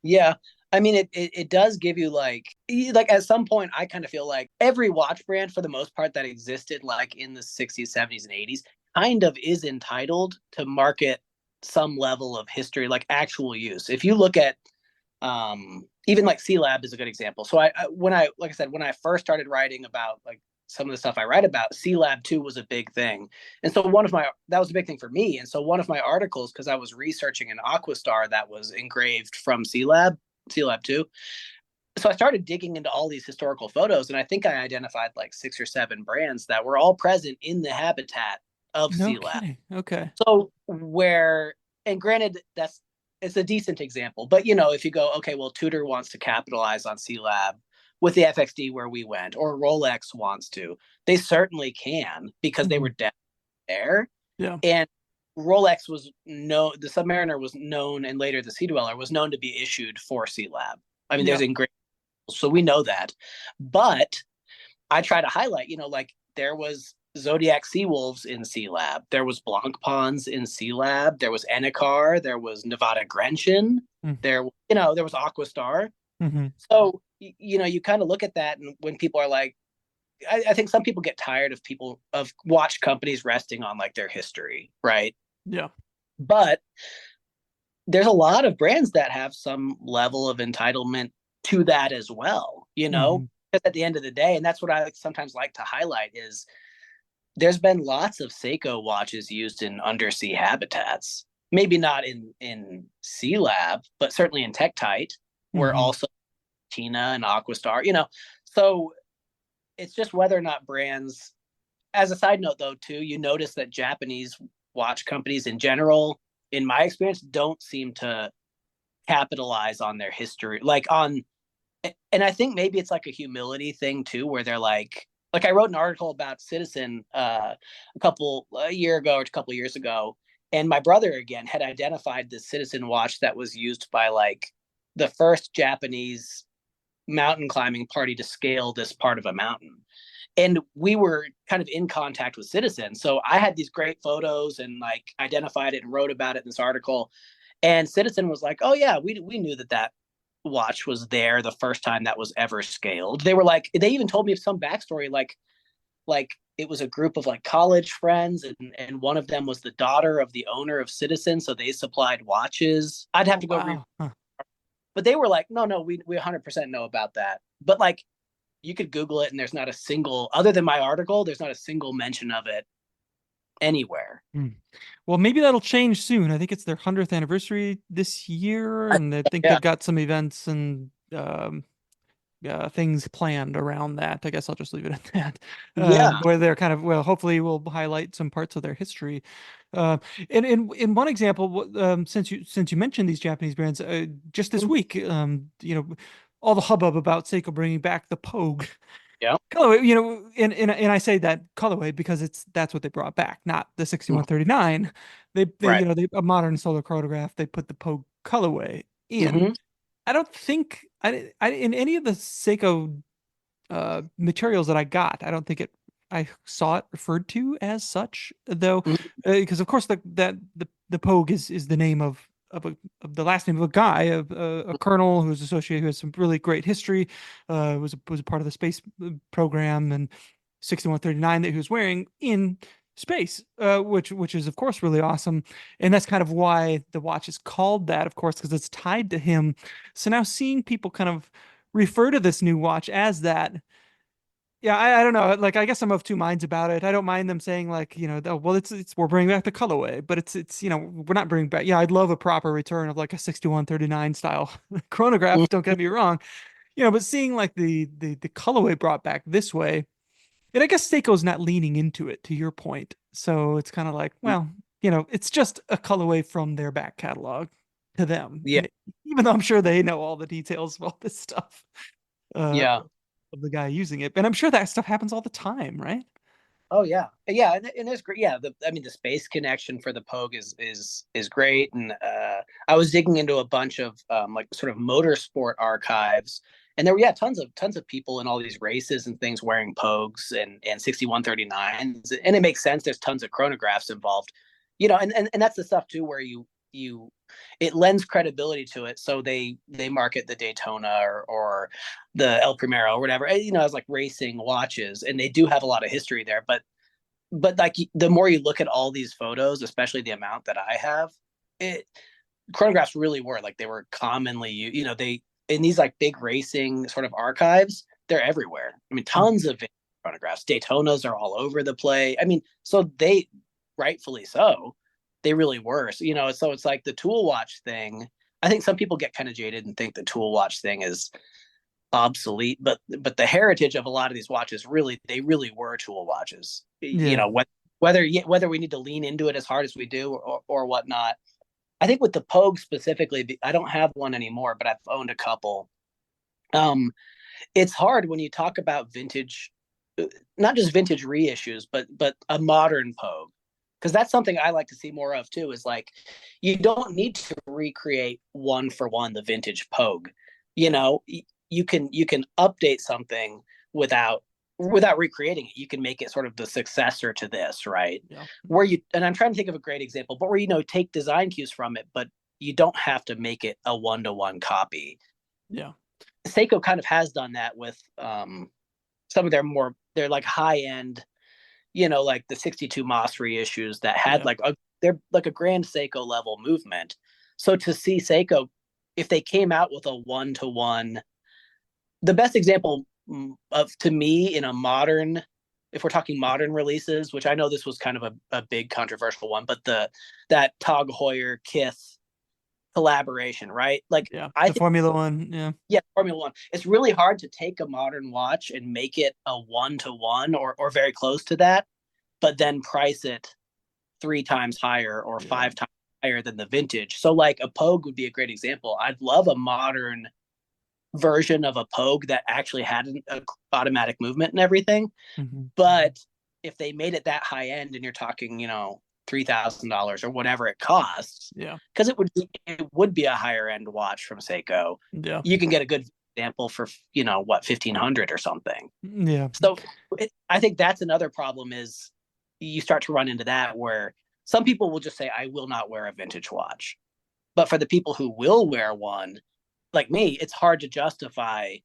Yeah. I mean, it does give you like at some point, I kind of feel like every watch brand for the most part that existed like in the 60s, 70s, and 80s kind of is entitled to market some level of history, like actual use. If you look at even like C Lab is a good example. So when I like I said, when I first started writing about like some of the stuff I write about, C Lab 2 was a big thing. And so that was a big thing for me. And so one of my articles, because I was researching an Aquastar that was engraved from C Lab 2. So I started digging into all these historical photos, and I think I identified like 6 or 7 brands that were all present in the habitat of No C Lab. kidding. Okay. So where, and granted, it's a decent example, but if you go, okay, well, Tudor wants to capitalize on C Lab with the FXD where we went, or Rolex wants to, they certainly can because they Hmm. were down there. Yeah. And Rolex the Submariner was known, and later the Sea Dweller was known to be issued for C Lab. I mean, Yeah. there's engraved, so we know that. But I try to highlight, like there was Zodiac Sea Wolves in C Lab, there was Blancpains in C Lab, there was Enicar, there was Nevada Grenchen, there was Aquastar. Mm-hmm. So you kind of look at that, and when people are like, I think some people get tired of watch companies resting on like their history, right? Yeah. But there's a lot of brands that have some level of entitlement to that as well, Mm-hmm. because at the end of the day, and that's what I sometimes like to highlight, is there's been lots of Seiko watches used in undersea habitats. Maybe not in Sea Lab, but certainly in Tektite, where Mm-hmm. also Tina and Aquastar, So it's just whether or not brands, as a side note though, too, you notice that Japanese watch companies in general, in my experience, don't seem to capitalize on their history, and I think maybe it's like a humility thing too, where they're like I wrote an article about Citizen a year ago or a couple of years ago, and my brother again had identified the Citizen watch that was used by like the first Japanese mountain climbing party to scale this part of a mountain. And we were kind of in contact with Citizen. So I had these great photos and like identified it and wrote about it in this article. And Citizen was like, oh, yeah, we knew that watch was there the first time that was ever scaled. They were like, they even told me some backstory, like it was a group of like college friends, and one of them was the daughter of the owner of Citizen, so they supplied watches. I'd have Oh, to go read, wow. Huh. but they were like, no, we 100% know about that. But like you could Google it, and there's not a single, other than my article, there's not a single mention of it anywhere. Hmm. Well, maybe that'll change soon. I think it's their 100th anniversary this year, and I think Yeah. they've got some events and things planned around that. I guess I'll just leave it at that. Yeah. Where they're kind of, well, hopefully we'll highlight some parts of their history. Uh, and in one example, since you mentioned these Japanese brands, just this week, all the hubbub about Seiko bringing back the Pogue Yeah. colorway, and I say that colorway because that's what they brought back, not the 6139. They Right. a modern solar chronograph. They put the Pogue colorway in. Mm-hmm. I don't think I in any of the Seiko materials that I got, I don't think I saw it referred to as such, though, because of course the Pogue is the name of the last name of a guy, of a colonel who's associated, who has some really great history, was a part of the space program, and 6139 that he was wearing in space, which is of course really awesome, and that's kind of why the watch is called that, of course, because it's tied to him. So now seeing people kind of refer to this new watch as that, yeah, I don't know. Like, I guess I'm of two minds about it. I don't mind them saying like, oh, well, it's we're bringing back the colorway, but it's we're not bringing back. Yeah, I'd love a proper return of like a 6139 style chronograph. Don't get me wrong, but seeing like the colorway brought back this way, and I guess Seiko's not leaning into it, to your point. So it's kind of like, well, it's just a colorway from their back catalog. to them. Yeah. Even though I'm sure they know all the details of all this stuff uh, Yeah. of the guy using it. And I'm sure that stuff happens all the time, right? Oh yeah, yeah, and it's great. Yeah, I mean, the space connection for the Pogue is great, and I was digging into a bunch of like sort of motorsport archives, and there were tons of people in all these races and things wearing Pogues and 6139s, and it makes sense. There's tons of chronographs involved, and that's the stuff too where you it lends credibility to it, so they market the Daytona or the El Primero or whatever, as like racing watches, and they do have a lot of history there. But like the more you look at all these photos, especially the amount that I have, it chronographs really were like they were commonly, they in these like big racing sort of archives, they're everywhere. I mean, tons of chronographs. Daytonas are all over the place. I mean, so they rightfully so, they really were. So it's like the tool watch thing. I think some people get kind of jaded and think the tool watch thing is obsolete, but the heritage of a lot of these watches really were tool watches. Yeah. Whether we need to lean into it as hard as we do or whatnot. I think with the Pogue specifically, I don't have one anymore, but I've owned a couple. It's hard when you talk about vintage, not just vintage reissues, but a modern Pogue, because that's something I like to see more of too. Is like you don't need to recreate one for one the vintage Pogue. You know, you can update something without recreating it. You can make it sort of the successor to this, right? Yeah. And I'm trying to think of a great example, but where take design cues from it, but you don't have to make it a one-to-one copy. Yeah. Seiko kind of has done that with some of their like high end, like the 62 Moss reissues that had they're like a grand Seiko level movement. So to see Seiko, if they came out with a one-to-one, the best example of, to me, in a modern, if we're talking modern releases, which I know this was kind of a big controversial one, but that Tag Heuer Kith collaboration, right? Like, Yeah. I The think, Formula One. Yeah. yeah, Formula One. It's really hard to take a modern watch and make it a one-to-one or very close to that, but then price it 3 times higher or 5 times higher than the vintage. So like a Pogue would be a great example. I'd love a modern version of a Pogue that actually had an automatic movement and everything. Mm-hmm. But if they made it that high end, and you're talking, $3,000 or whatever it costs, because it would be a higher end watch from Seiko. Yeah. You can get a good example for 1,500 or something. Yeah. So I think that's another problem, is you start to run into that where some people will just say, I will not wear a vintage watch. But for the people who will wear one, like me, it's hard to justify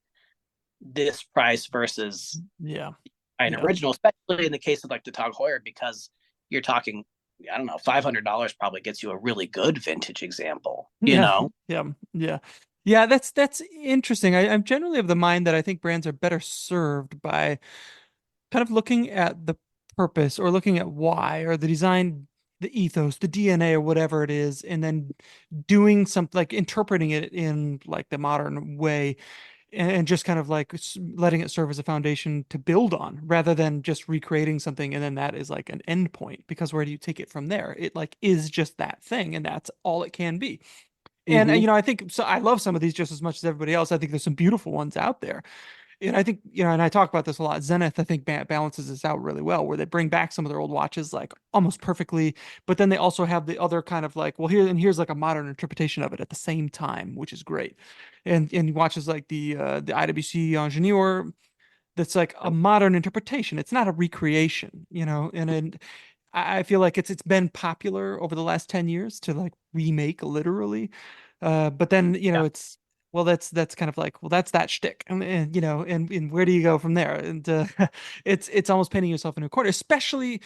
this price versus an original, especially in the case of like the Tag Heuer, because you're talking, I don't know, $500 probably gets you a really good vintage example, Yeah. That's interesting. I'm generally of the mind that I think brands are better served by kind of looking at the purpose or looking at why or the design, the ethos, the DNA or whatever it is, and then doing something like interpreting it in like the modern way and just kind of like letting it serve as a foundation to build on rather than just recreating something and then that is like an end point, because where do you take it from there? It like is just that thing and that's all it can be. And I think so. I love some of these just as much as everybody else. I think there's some beautiful ones out there. And I think, and I talk about this a lot. Zenith, I think, balances this out really well, where they bring back some of their old watches like almost perfectly, but then they also have the other kind of like, well, here's like a modern interpretation of it at the same time, which is great. And watches like the IWC Ingenieur, that's like a modern interpretation. It's not a recreation, and I feel like it's been popular over the last 10 years to like remake literally. But then, it's, well, that's kind of like, well, that's that shtick. And where do you go from there? And it's almost painting yourself in a corner, especially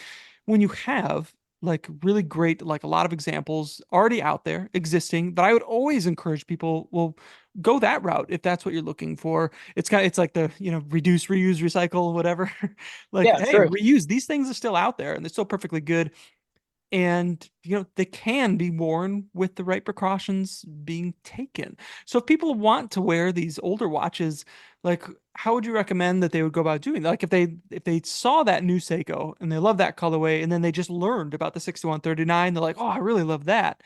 when you have like really great, like a lot of examples already out there existing that I would always encourage people, well, go that route if that's what you're looking for. It's like the, reduce, reuse, recycle, whatever. Like, Yeah, hey, true. reuse. These things are still out there and they're still perfectly good. And, they can be worn with the right precautions being taken. So if people want to wear these older watches, like how would you recommend that they would go about doing that? Like if they saw that new Seiko and they love that colorway and then they just learned about the 6139, they're like, oh, I really love that.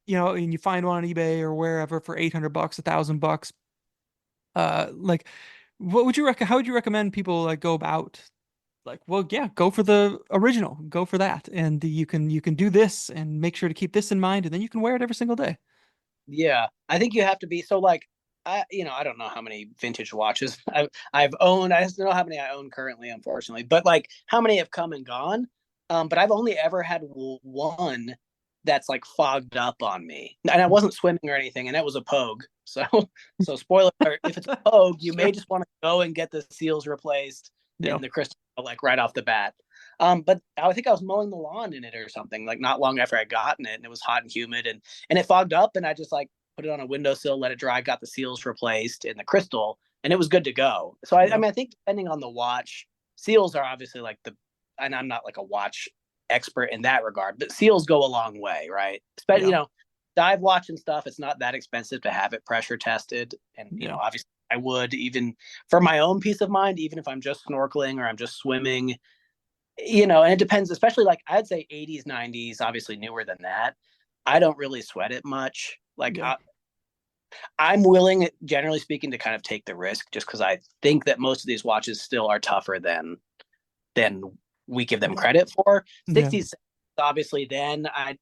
and you find one on eBay or wherever for 800 bucks, $1,000, like what would you how would you recommend people like go about, like, well, yeah, go for the original, go for that, and you can do this and make sure to keep this in mind, and then you can wear it every single day. Yeah, I think you have to be so like I don't know how many vintage watches I've owned. I just don't know how many I own currently, unfortunately. But like how many have come and gone. But I've only ever had one that's like fogged up on me, and I wasn't swimming or anything, and that was a Pogue. So spoiler alert, if it's a Pogue, you Sure. may just want to go and get the seals replaced Yeah. in the crystal like right off the bat. But I think I was mowing the lawn in it or something, like not long after I'd gotten it, and it was hot and humid, and it fogged up, and I just like put it on a windowsill, let it dry, got the seals replaced in the crystal, and it was good to go. So I Yeah. mean, I think depending on the watch, seals are obviously like and I'm not like a watch expert in that regard, but seals go a long way, right? Especially, Yeah. dive watch and stuff. It's not that expensive to have it pressure tested, and Yeah. obviously I would even for my own peace of mind, even if I'm just snorkeling or I'm just swimming, and it depends, especially like I'd say 80s, 90s, obviously newer than that. I don't really sweat it much. Like Yeah. I'm willing, generally speaking, to kind of take the risk just because I think that most of these watches still are tougher than we give them credit for. Yeah. 60s, obviously, then I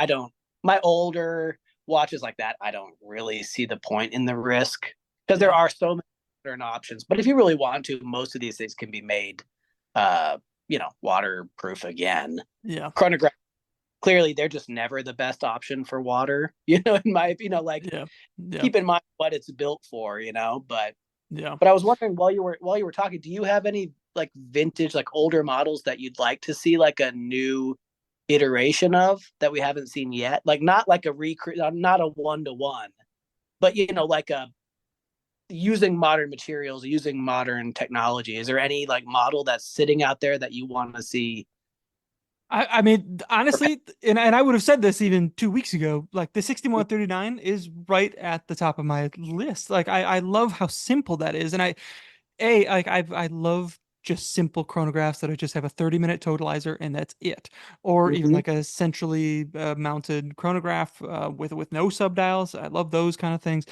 don't, my older watches like that, I don't really see the point in the risk because there Yeah. are so many different options. But if you really want to, most of these things can be made, uh, waterproof again. Yeah. Chronograph, clearly, they're just never the best option for water, in my, like Yeah. Yeah. keep in mind what it's built for, but Yeah. I was wondering while you were talking, do you have any like vintage, like older models that you'd like to see like a new iteration of that we haven't seen yet? Like not like not a 1-to-1, but like a using modern materials, using modern technology. Is there any like model that's sitting out there that you want to see? I mean, honestly, and I would have said this even 2 weeks ago. Like the 6139 is right at the top of my list. Like I love how simple that is, and I love just simple chronographs that I just have a 30-minute totalizer and that's it, or even Mm-hmm. like a centrally mounted chronograph with no subdials. I love those kind of things.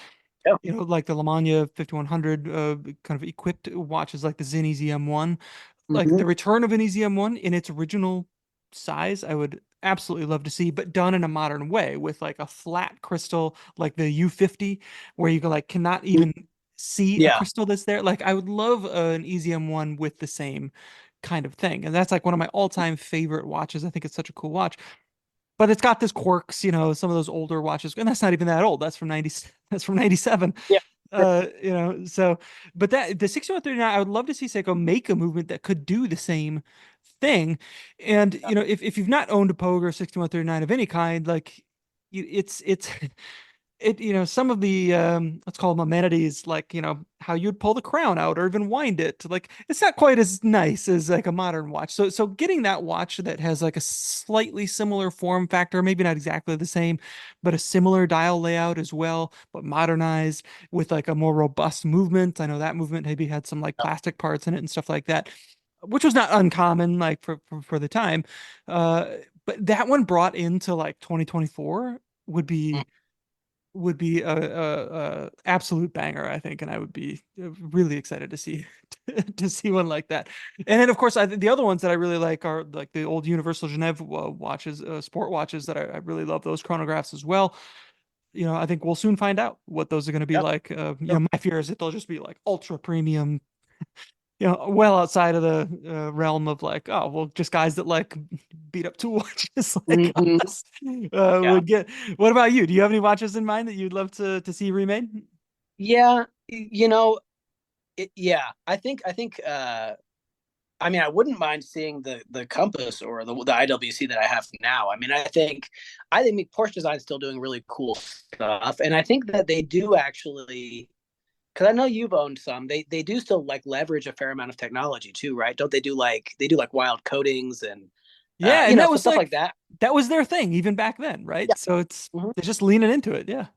Yeah. Like the Lamania 5100 kind of equipped watches, like the Zen EZM1, like Mm-hmm. the return of an EZM1 in its original size. I would absolutely love to see, but done in a modern way with like a flat crystal, like the U50, where you like cannot even see a Yeah. crystal that's there. Like I would love an EZM1 with the same kind of thing, and that's like one of my all-time favorite watches. I think it's such a cool watch, but it's got this quirks, some of those older watches, and that's not even that old. That's from 90, that's from 97. Yeah. So, but that the 6139, I would love to see Seiko make a movement that could do the same thing. And, if you've not owned a Pogue or 6139 of any kind, like it's some of the let's call them amenities, like how you'd pull the crown out or even wind it, like it's not quite as nice as like a modern watch. So getting that watch that has like a slightly similar form factor, maybe not exactly the same, but a similar dial layout as well, but modernized with like a more robust movement. I know that movement maybe had some like plastic parts in it and stuff like that, which was not uncommon like for the time. uh but that one brought into like 2024 would Mm. be a absolute banger, I think, and I would be really excited to see to see one like that. And then, of course, the other ones that I really like are like the old Universal Genève watches, sport watches that I really love those chronographs as well. I think we'll soon find out what those are going to be Yep. like. My fear is that they'll just be like ultra premium, well outside of the realm of like, oh, well, just guys that like beat up tool watches like Mm-hmm. us Yeah. would get. What about you? Do you have any watches in mind that you'd love to see remade? Yeah. Yeah. I think I mean, I wouldn't mind seeing the Compass or the IWC that I have now. I mean, I think Porsche Design's still doing really cool stuff, and I think that they do actually, because I know you've owned some. They do still like leverage a fair amount of technology too, right? Don't they do like wild coatings and Yeah, and that so was stuff like like that. that was their thing even back then, Yeah. right? So it's Mhm. they're just leaning into it. Yeah.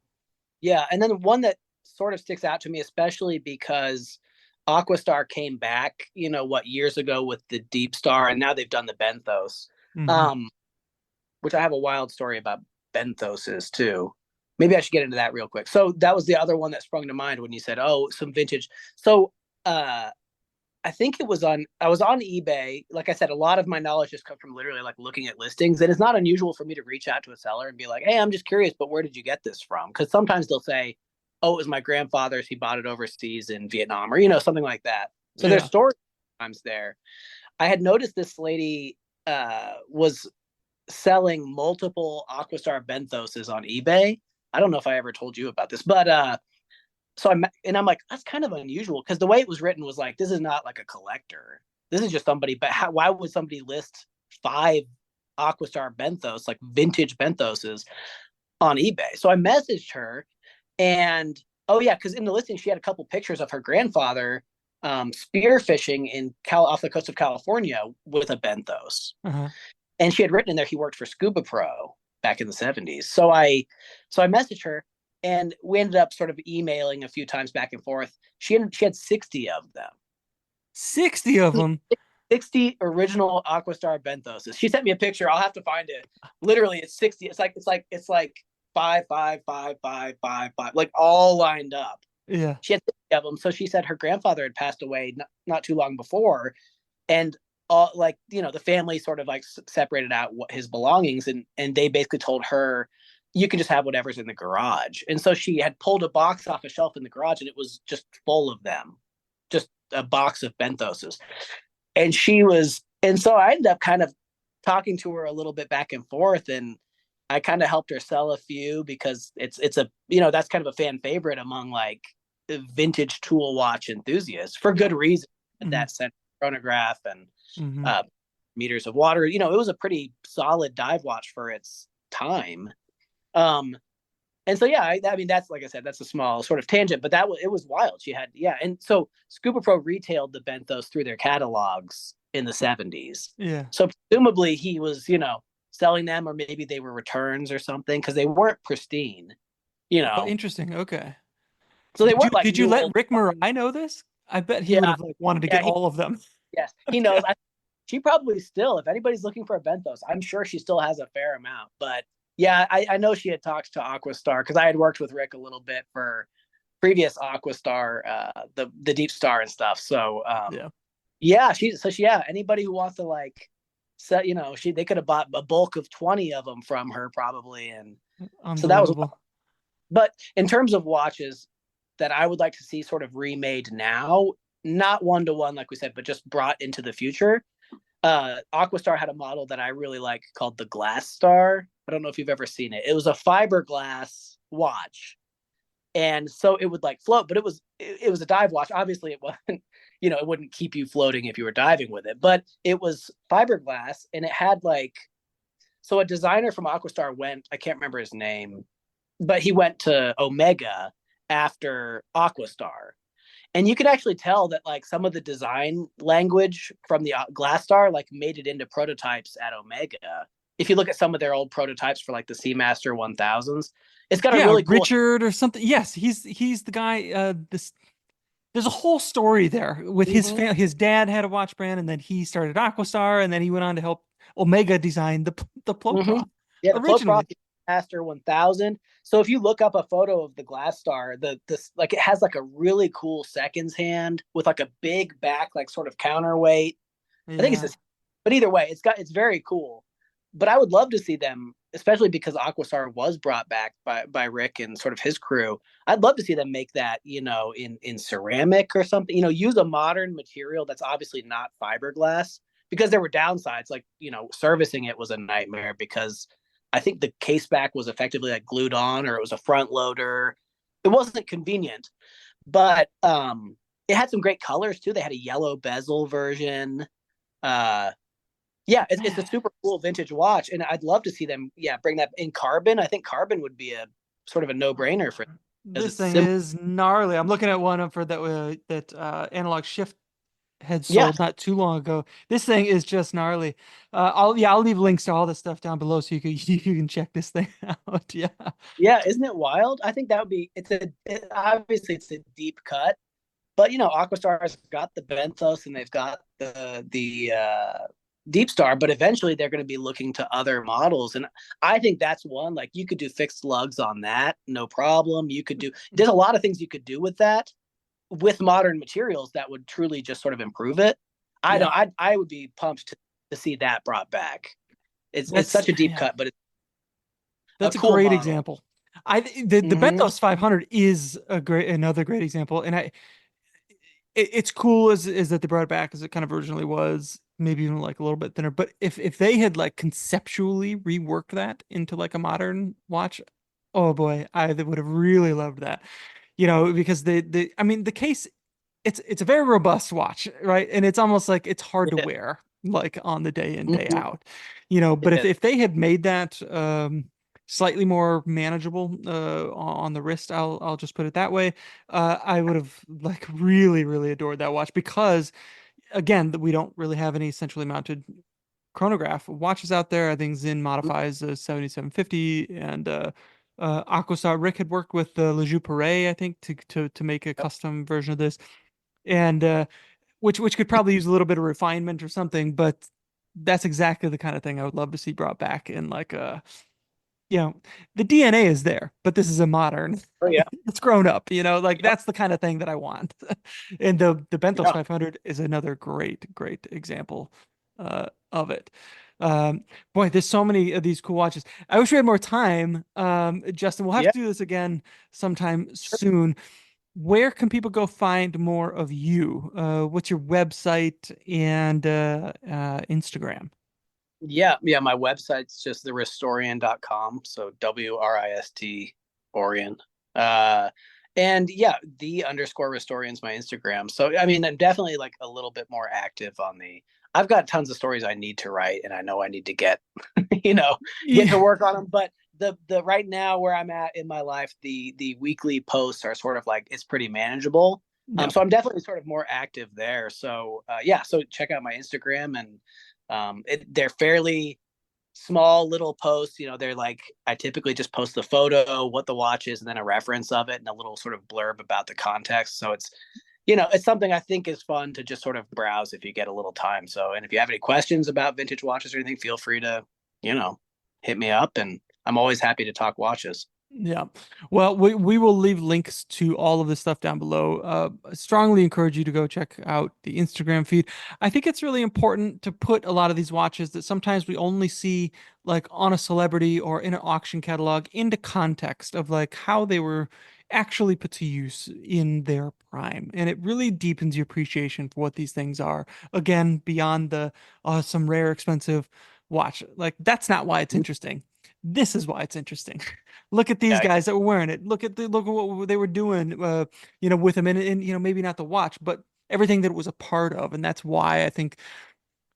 Yeah, and then one that sort of sticks out to me, especially because Aquastar came back, what years ago with the Deep Star, and now they've done the Benthos, Hmm. um, which I have a wild story about. benthoses too. Maybe I should get into that real quick. So that was the other one that sprung to mind when you said, "Oh, some vintage." So I think I was on eBay. Like I said, a lot of my knowledge just comes from literally like looking at listings. And it's not unusual for me to reach out to a seller and be like, "Hey, I'm just curious, but where did you get this from?" Because sometimes they'll say, "Oh, it was my grandfather's. He bought it overseas in Vietnam," or, something like that. So there's Yeah. stories sometimes there. I had noticed this lady was selling multiple Aquastar benthoses on eBay. I don't know if I ever told you about this, but I'm like, that's kind of unusual, because the way it was written was like, this is not like a collector. This is just somebody. But why would somebody list 5 Aquastar benthos, like vintage benthoses, on eBay? So I messaged her, and oh yeah, because in the listing she had a couple pictures of her grandfather spearfishing off the coast of California with a benthos, Uh-huh. and she had written in there he worked for Scuba Pro back in the 70s. So I messaged her, and we ended up sort of emailing a few times back and forth. She had 60 of them. 60 of them. 60 original Aquastar benthoses. She sent me a picture. I'll have to find it. Literally, it's 60. It's like five, five, five, five, five, five, like all lined up. Yeah. She had 60 of them. So she said her grandfather had passed away not too long before, and all, like, the family sort of like separated out what his belongings, and they basically told her, you can just have whatever's in the garage. And so she had pulled a box off a shelf in the garage, and it was just full of them, just a box of benthoses. And so I ended up kind of talking to her a little bit back and forth, and I kind of helped her sell a few, because it's a, that's kind of a fan favorite among like vintage tool watch enthusiasts, for good reason. Mm-hmm. That center chronograph and Mm-hmm. meters of water, it was a pretty solid dive watch for its time. And so, yeah, I mean, that's, like I said, that's a small sort of tangent, but it was wild. She had, yeah. And so Scuba Pro retailed the benthos through their catalogs in the 70s. Yeah. So presumably he was, selling them, or maybe they were returns or something, because they weren't pristine, Oh, interesting. Okay. so they Did you weren't like did you new let old. Rick Morai know this? I bet he would Yeah, have like wanted to yeah, get all of them. yes, he knows. She probably still, if anybody's looking for a benthos, I'm sure she still has a fair amount. But yeah, I know she had talked to Aquastar, because I had worked with Rick a little bit for previous Aquastar, the Deep Star and stuff. So yeah, anybody who wants to like set, they could have bought a bulk of 20 of them from her probably, and so that was. Unbelievable. But in terms of watches that I would like to see sort of remade now, not 1-to-1 like we said, but just brought into the future. Aquastar had a model that I really like called the Glass Star. I don't know if you've ever seen it. It was a fiberglass watch, and so it would like float, but it was a dive watch. Obviously, it wasn't, it wouldn't keep you floating if you were diving with it, but it was fiberglass, and it had like, so a designer from Aquastar went, I can't remember his name, but he went to Omega after Aquastar. And you could actually tell that like some of the design language from the Glass Star like made it into prototypes at Omega. If you look at some of their old prototypes for like the Seamaster 1000s, it's got a really cool Richard or something. Yes, he's the guy. There's a whole story there with his family. His dad had a watch brand, and then he started Aquastar, and then he went on to help Omega design the Ploprof. Yeah, the originally. Ploprof Master 1000. So if you look up a photo of the Glass Star, this like, it has like a really cool seconds hand with like a big back, like sort of counterweight. Yeah. I think it's this, but either way, it's very cool. But I would love to see them, especially because Aquastar was brought back by Rick and sort of his crew. I'd love to see them make that, in ceramic or something. Use a modern material that's obviously not fiberglass, because there were downsides. Like, servicing it was a nightmare, because I think the case back was effectively like glued on, or it was a front loader. It wasn't convenient, but it had some great colors too. They had a yellow bezel version. Yeah, it's a super cool vintage watch, and I'd love to see them, bring that in carbon. I think carbon would be a sort of a no-brainer for. This thing is gnarly. I'm looking at one for that Analog Shift had sold not too long ago. This thing is just gnarly. I'll leave links to all this stuff down below, so you can check this thing out. Yeah, isn't it wild? I think that would be. Obviously it's a deep cut, but Aquastar's got the benthos, and they've got the Deep Star, but eventually they're going to be looking to other models. And I think that's one, like you could do fixed lugs on that, no problem. You could do, there's a lot of things you could do with that with modern materials that would truly just sort of improve it. I Yeah, don't, I would be pumped to see that brought back. It's that's such a deep yeah, cut, but it's a that's a cool great model. example. The Mm-hmm. Bentos 500 is another great example, and it's cool as that they brought it back as it kind of originally was, maybe even like a little bit thinner. But if they had like conceptually reworked that into like a modern watch, oh boy, I would have really loved that. Because the I mean the case, it's a very robust watch, right? And it's almost like it's hard to Yeah. wear like on the day in day Mm-hmm. out. But if Yeah. they had made that slightly more manageable on the wrist, I'll just put it that way. I would have like really really adored that watch because again, we don't really have any centrally mounted chronograph watches out there. I think Zinn modifies the 7750 and Aquastar. Rick had worked with the Lejeune Perret, I think, to make a custom version of this, and which could probably use a little bit of refinement or something, but that's exactly the kind of thing I would love to see brought back in like a you know the DNA is there, but this is a modern. Oh yeah. It's grown up, like Yep. that's the kind of thing that I want. And the Bentos Yeah. 500 is another great example of it. Um, Boy, there's so many of these cool watches. I wish we had more time. Justin, we'll have Yeah. to do this again sometime soon. Where can people go find more of you? What's your website and Instagram? Yeah. Yeah. My website's just theristorian.com. So WRIST Orion. Uh, and yeah, the underscore Wristorian's my Instagram. So, I mean, I'm definitely like a little bit more active on I've got tons of stories I need to write and I know I need to get, you know, get to Yeah, work on them. But the right now where I'm at in my life, the weekly posts are sort of like, it's pretty manageable. yeah, So I'm definitely sort of more active there. So, yeah, so check out my Instagram and, they're fairly small little posts. They're like I typically just post the photo, what the watch is, and then a reference of it and a little sort of blurb about the context. So it's something I think is fun to just sort of browse if you get a little time. So, and if you have any questions about vintage watches or anything, feel free to, you know, hit me up and I'm always happy to talk watches. yeah. Well, we will leave links to all of this stuff down below. I strongly encourage you to go check out the Instagram feed. I think it's really important to put a lot of these watches that sometimes we only see like on a celebrity or in an auction catalog into context of like how they were actually put to use in their prime. And it really deepens your appreciation for what these things are. Again, beyond the some rare expensive watch. Like that's not why it's interesting. This is why it's interesting. Look at these Yeah. guys that were wearing it. Look at what they were doing, with them, and maybe not the watch, but everything that it was a part of, and that's why I think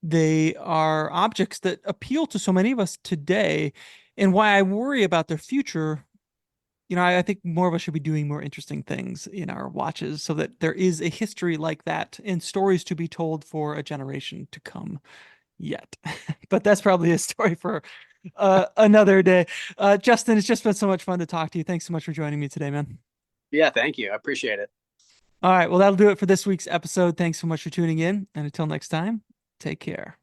they are objects that appeal to so many of us today, and why I worry about their future. I think more of us should be doing more interesting things in our watches so that there is a history like that and stories to be told for a generation to come yet. But that's probably a story for another day. Justin, it's just been so much fun to talk to you. Thanks so much for joining me today, man. Yeah. Thank you. I appreciate it. All right. Well, that'll do it for this week's episode. Thanks so much for tuning in. And until next time, take care.